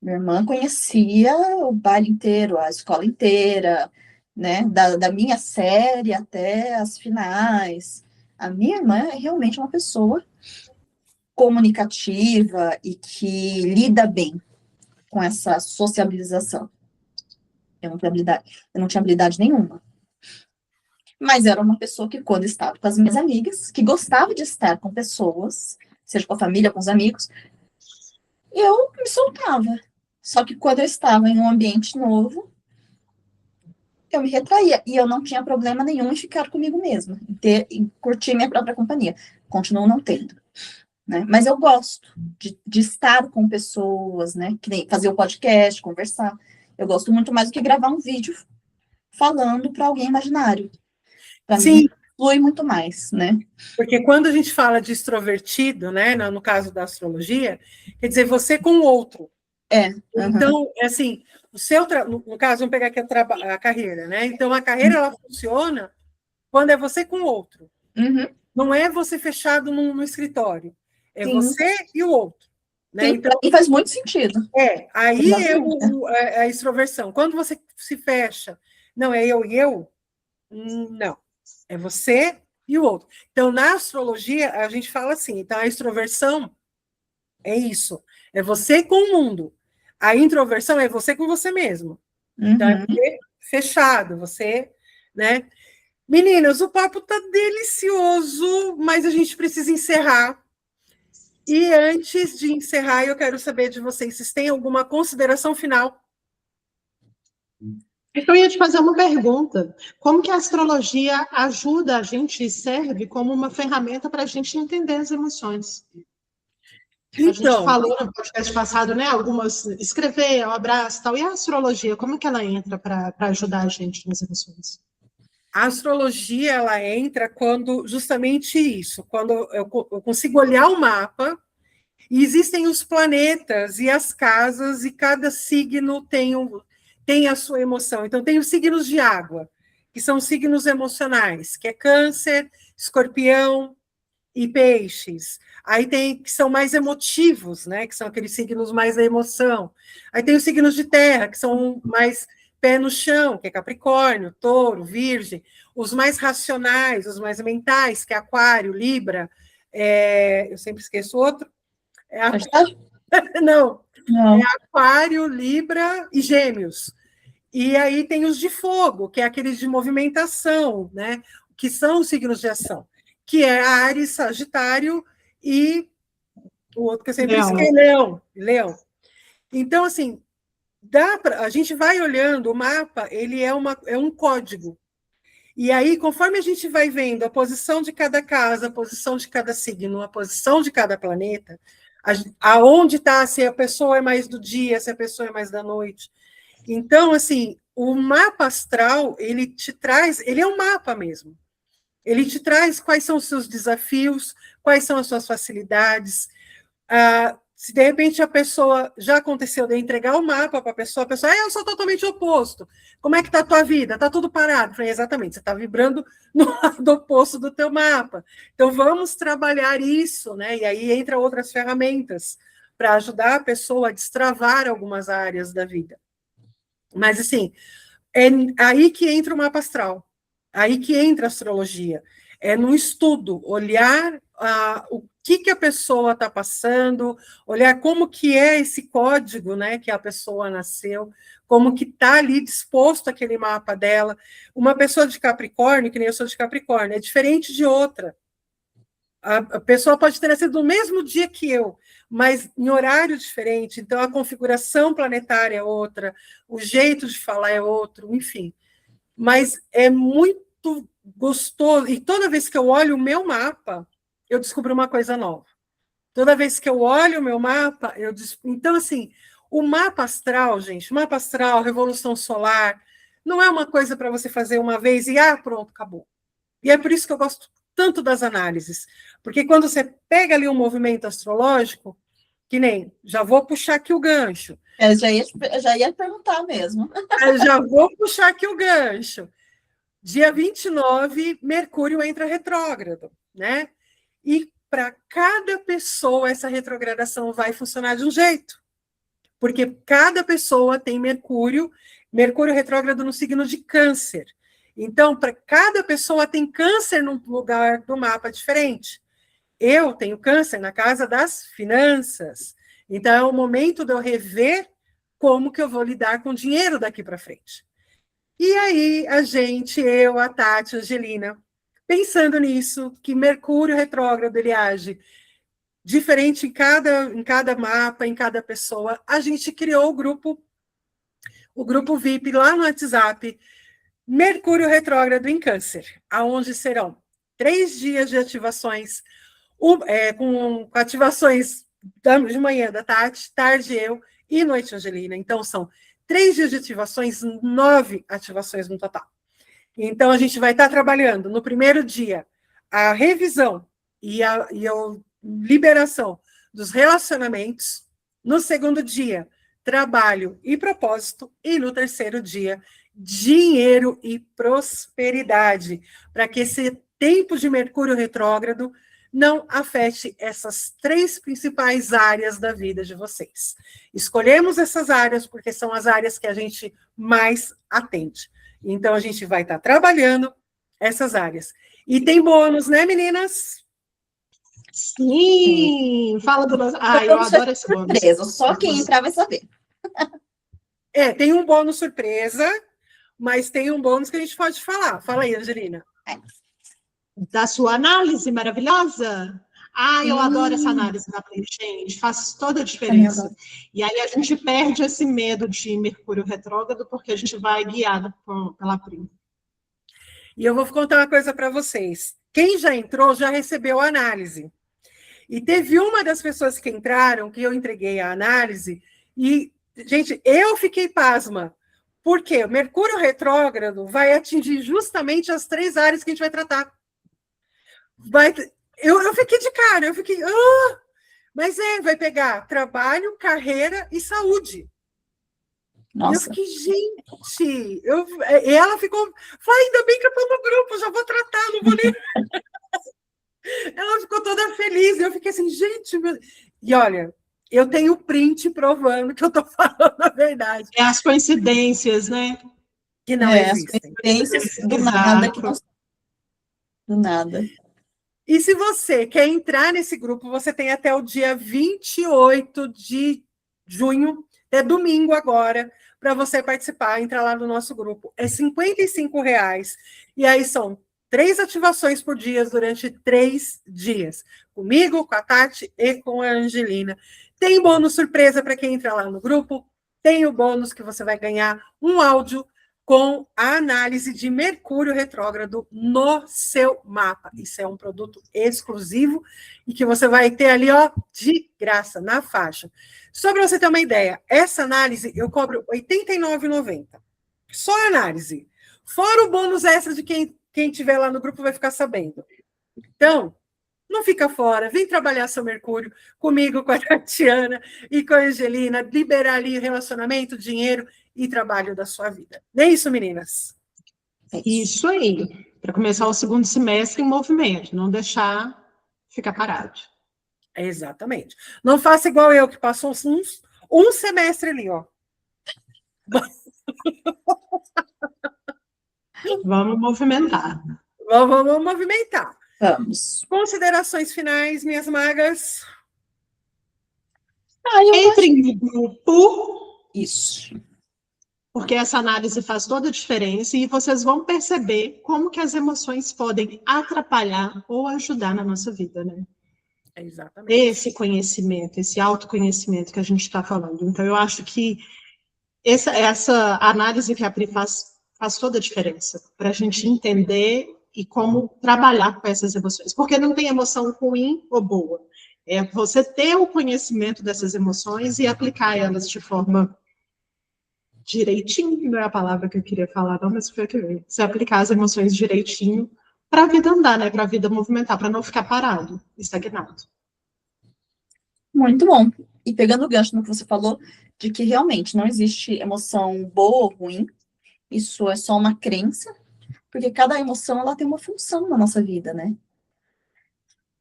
Minha irmã conhecia o baile inteiro, a escola inteira, né? Da minha série até as finais. A minha irmã é realmente uma pessoa comunicativa e que lida bem com essa sociabilização. Eu não tinha habilidade nenhuma. Mas era uma pessoa que, quando estava com as minhas amigas, que gostava de estar com pessoas, seja com a família, com os amigos, eu me soltava. Só que quando eu estava em um ambiente novo, eu me retraía. E eu não tinha problema nenhum em ficar comigo mesma, em curtir minha própria companhia. Continuo não tendo. Né? Mas eu gosto de estar com pessoas, né? Que nem fazer o podcast, conversar. Eu gosto muito mais do que gravar um vídeo falando para alguém imaginário. Para mim, Sim, flui muito mais, né? porque quando a gente fala de extrovertido, né, no caso da astrologia, quer dizer você com o outro. Então, é assim, no caso, vamos pegar aqui a carreira, né? Então, a carreira ela funciona quando é você com o outro. Uhum. Não é você fechado no escritório. É Sim. você e o outro. Né? Sim, Então, e faz muito sentido. Aí é a extroversão. Quando você se fecha, não é eu e eu, não. É você e o outro. Então, na astrologia, a gente fala assim, então a extroversão é isso, é você com o mundo. A introversão é você com você mesmo. Então, é você fechado, você, né? Meninas, o papo tá delicioso, mas a gente precisa encerrar. E antes de encerrar, eu quero saber de vocês, vocês têm alguma consideração final? Eu ia te fazer uma pergunta. Como que a astrologia ajuda a gente e serve como uma ferramenta para a gente entender as emoções? A gente Então, falou no podcast passado, né? Algumas escrever, um abraço, tal. E a astrologia, como que ela entra para ajudar a gente nas emoções? a astrologia ela entra quando justamente isso, quando eu consigo olhar o mapa e existem os planetas e as casas e cada signo tem a sua emoção. Então tem os signos de água, que são signos emocionais, que é Câncer, Escorpião e Peixes. Aí tem que são mais emotivos, né? Que são aqueles signos mais da emoção. Aí tem os signos de terra, que são mais pé no chão, que é Capricórnio, Touro, Virgem. Os mais racionais, os mais mentais, que é Aquário, Libra. Eu sempre esqueço outro. Não, Não. é Aquário, Libra e Gêmeos. E aí tem os de fogo, que é aqueles de movimentação, né? Que são os signos de ação, que é Áries, Sagitário e o outro que eu sempre esqueci, Leão. Então, assim, a gente vai olhando o mapa, ele é um código. E aí, conforme a gente vai vendo a posição de cada casa, a posição de cada signo, a posição de cada planeta, aonde está, se a pessoa é mais do dia, se a pessoa é mais da noite. Então, assim, o mapa astral, ele te traz, ele é um mapa mesmo. Ele te traz quais são os seus desafios, quais são as suas facilidades. Se de repente a pessoa, já aconteceu de entregar o mapa para a pessoa eu sou totalmente oposto. Como é que está a tua vida? Está tudo parado. Eu falei, exatamente, você está vibrando no lado oposto do teu mapa. Então, vamos trabalhar isso, né? E aí entra outras ferramentas para ajudar a pessoa a destravar algumas áreas da vida. Mas, assim, é aí que entra o mapa astral, aí que entra a astrologia. É no estudo, olhar o que a pessoa está passando, olhar como que é esse código, né, que a pessoa nasceu, como que está ali disposto aquele mapa dela. Uma pessoa de Capricórnio, que nem eu sou de Capricórnio, é diferente de outra. A pessoa pode ter nascido no mesmo dia que eu, mas em horário diferente, então a configuração planetária é outra, o jeito de falar é outro, enfim. Mas é muito gostoso, e toda vez que eu olho o meu mapa, eu descubro uma coisa nova. Toda vez que eu olho o meu mapa, Então, assim, o mapa astral, gente, mapa astral, revolução solar, não é uma coisa para você fazer uma vez e, pronto, acabou. E é por isso que eu gosto tanto das análises, porque quando você pega ali um movimento astrológico, que nem, já vou puxar aqui o gancho. Eu já ia perguntar mesmo. Eu já vou puxar aqui o gancho. Dia 29, Mercúrio entra retrógrado, né? E para cada pessoa, essa retrogradação vai funcionar de um jeito. Porque cada pessoa tem Mercúrio retrógrado no signo de Câncer. Então, para cada pessoa tem Câncer num lugar do mapa diferente. Eu tenho Câncer na casa das finanças. Então, é o momento de eu rever como que eu vou lidar com o dinheiro daqui para frente. E aí, eu, a Tati, a Angelina, pensando nisso, que Mercúrio retrógrado ele age diferente em cada mapa, em cada pessoa, a gente criou o grupo VIP lá no WhatsApp, Mercúrio retrógrado em Câncer, aonde serão 3 dias de ativações, com ativações de manhã da Tati, tarde eu e noite Angelina. Então, são 3 dias de ativações, 9 ativações no total. Então, a gente vai estar trabalhando no primeiro dia a revisão e a liberação dos relacionamentos. No segundo dia, trabalho e propósito. E no terceiro dia, dinheiro e prosperidade. Para que esse tempo de Mercúrio retrógrado não afete essas 3 principais áreas da vida de vocês. Escolhemos essas áreas porque são as áreas que a gente mais atende. Então, a gente vai estar trabalhando essas áreas. E tem bônus, né, meninas? Sim! Fala do nosso... eu adoro esse bônus. Surpresa, só quem entrar vai saber. Tem um bônus surpresa, mas tem um bônus que a gente pode falar. Fala aí, Angelina. Da sua análise maravilhosa. Eu adoro essa análise da Play, gente, faz toda a diferença. E aí a gente perde esse medo de Mercúrio retrógrado, porque a gente vai guiado pela Play. E eu vou contar uma coisa para vocês. Quem já entrou, já recebeu a análise. E teve uma das pessoas que entraram, que eu entreguei a análise, e, gente, eu fiquei pasma. Por quê? O Mercúrio retrógrado vai atingir justamente as 3 áreas que a gente vai tratar. Eu fiquei de cara, mas vai pegar trabalho, carreira e saúde. Nossa. Eu fiquei, gente, e ela ficou, falei, ainda bem que eu estou no grupo, já vou tratar, não vou nem... Ela ficou toda feliz, eu fiquei assim, gente, e olha, eu tenho print provando que eu estou falando a verdade. É as coincidências, né? Que não existem. As coincidências do nada, que não... do nada. E se você quer entrar nesse grupo, você tem até o dia 28 de junho, é domingo agora, para você participar, entrar lá no nosso grupo. É R$55. E aí são 3 ativações por dia durante 3 dias. Comigo, com a Tati e com a Angelina. Tem bônus surpresa para quem entra lá no grupo. Tem o bônus que você vai ganhar um áudio com a análise de Mercúrio retrógrado no seu mapa. Isso é um produto exclusivo e que você vai ter ali, de graça, na faixa. Só para você ter uma ideia, essa análise eu cobro R$ 89,90. Só a análise. Fora o bônus extra de quem estiver lá no grupo vai ficar sabendo. Então, não fica fora, vem trabalhar seu Mercúrio comigo, com a Tatiana e com a Angelina, liberar ali relacionamento, dinheiro e trabalho da sua vida. Não é isso, meninas? Isso aí. Para começar o segundo semestre em movimento, não deixar ficar parado. Exatamente. Não faça igual eu, que passou um semestre ali, Vamos movimentar. Vamos movimentar. Vamos. Considerações finais, minhas magas? Entre no grupo. Isso. Porque essa análise faz toda a diferença e vocês vão perceber como que as emoções podem atrapalhar ou ajudar na nossa vida, né? Exatamente. Esse conhecimento, esse autoconhecimento que a gente está falando. Então, eu acho que essa análise que a Pri faz toda a diferença para a gente entender e como trabalhar com essas emoções. Porque não tem emoção ruim ou boa. É você ter o conhecimento dessas emoções e aplicar elas de forma direitinho, não é a palavra que eu queria falar, não, mas foi o que veio. Você aplicar as emoções direitinho para a vida andar, né? Para a vida movimentar, para não ficar parado, estagnado. Muito bom. E pegando o gancho no que você falou, de que realmente não existe emoção boa ou ruim, isso é só uma crença, porque cada emoção ela tem uma função na nossa vida, né?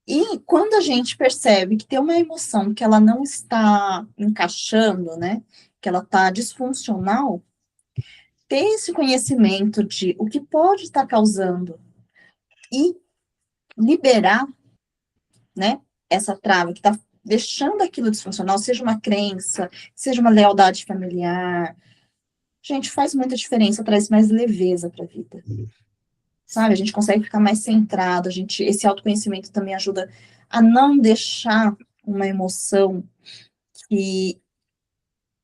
E quando a gente percebe que tem uma emoção que ela não está encaixando, né? Que ela está disfuncional, ter esse conhecimento de o que pode estar causando e liberar, né? Essa trava que está deixando aquilo disfuncional, seja uma crença, seja uma lealdade familiar, gente, faz muita diferença, traz mais leveza para a vida. Sabe? A gente consegue ficar mais centrado, esse autoconhecimento também ajuda a não deixar uma emoção que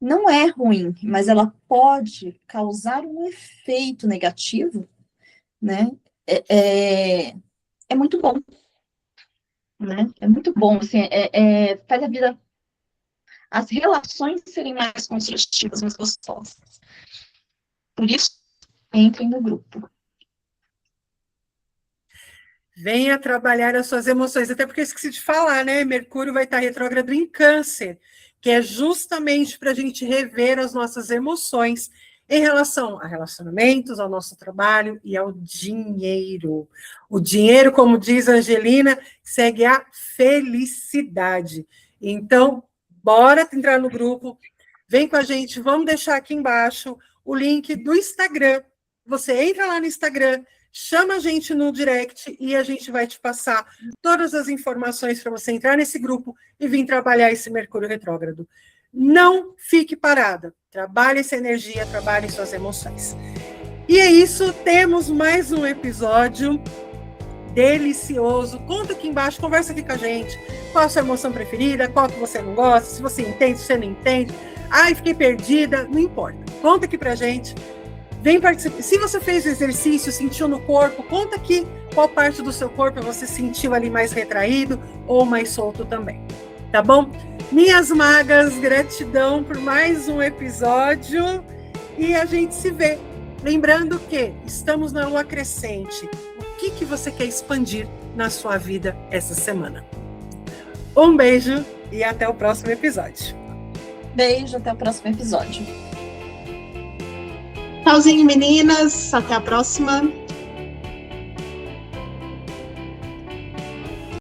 não é ruim, mas ela pode causar um efeito negativo, né? É muito bom, né? É muito bom, assim, faz a vida, as relações serem mais construtivas, mais gostosas. Por isso, entrem no grupo. Venha trabalhar as suas emoções, até porque eu esqueci de falar, né? Mercúrio vai estar retrógrado em Câncer, que é justamente para a gente rever as nossas emoções em relação a relacionamentos, ao nosso trabalho e ao dinheiro. O dinheiro, como diz a Angelina, segue a felicidade. Então, bora entrar no grupo, vem com a gente, vamos deixar aqui embaixo o link do Instagram. Você entra lá no Instagram, chama a gente no direct e a gente vai te passar todas as informações para você entrar nesse grupo e vir trabalhar esse Mercúrio retrógrado. Não fique parada. Trabalhe essa energia, trabalhe suas emoções. E é isso, temos mais um episódio delicioso. Conta aqui embaixo, conversa aqui com a gente. Qual a sua emoção preferida, qual que você não gosta, se você entende, se você não entende. Ai, fiquei perdida, não importa. Conta aqui pra gente. Vem participar. Se você fez o exercício, sentiu no corpo, conta aqui qual parte do seu corpo você sentiu ali mais retraído ou mais solto também. Tá bom? Minhas magas, gratidão por mais um episódio e a gente se vê. Lembrando que estamos na lua crescente. O que você quer expandir na sua vida essa semana? Um beijo e até o próximo episódio. Beijo, até o próximo episódio. Tchauzinho, meninas. Até a próxima.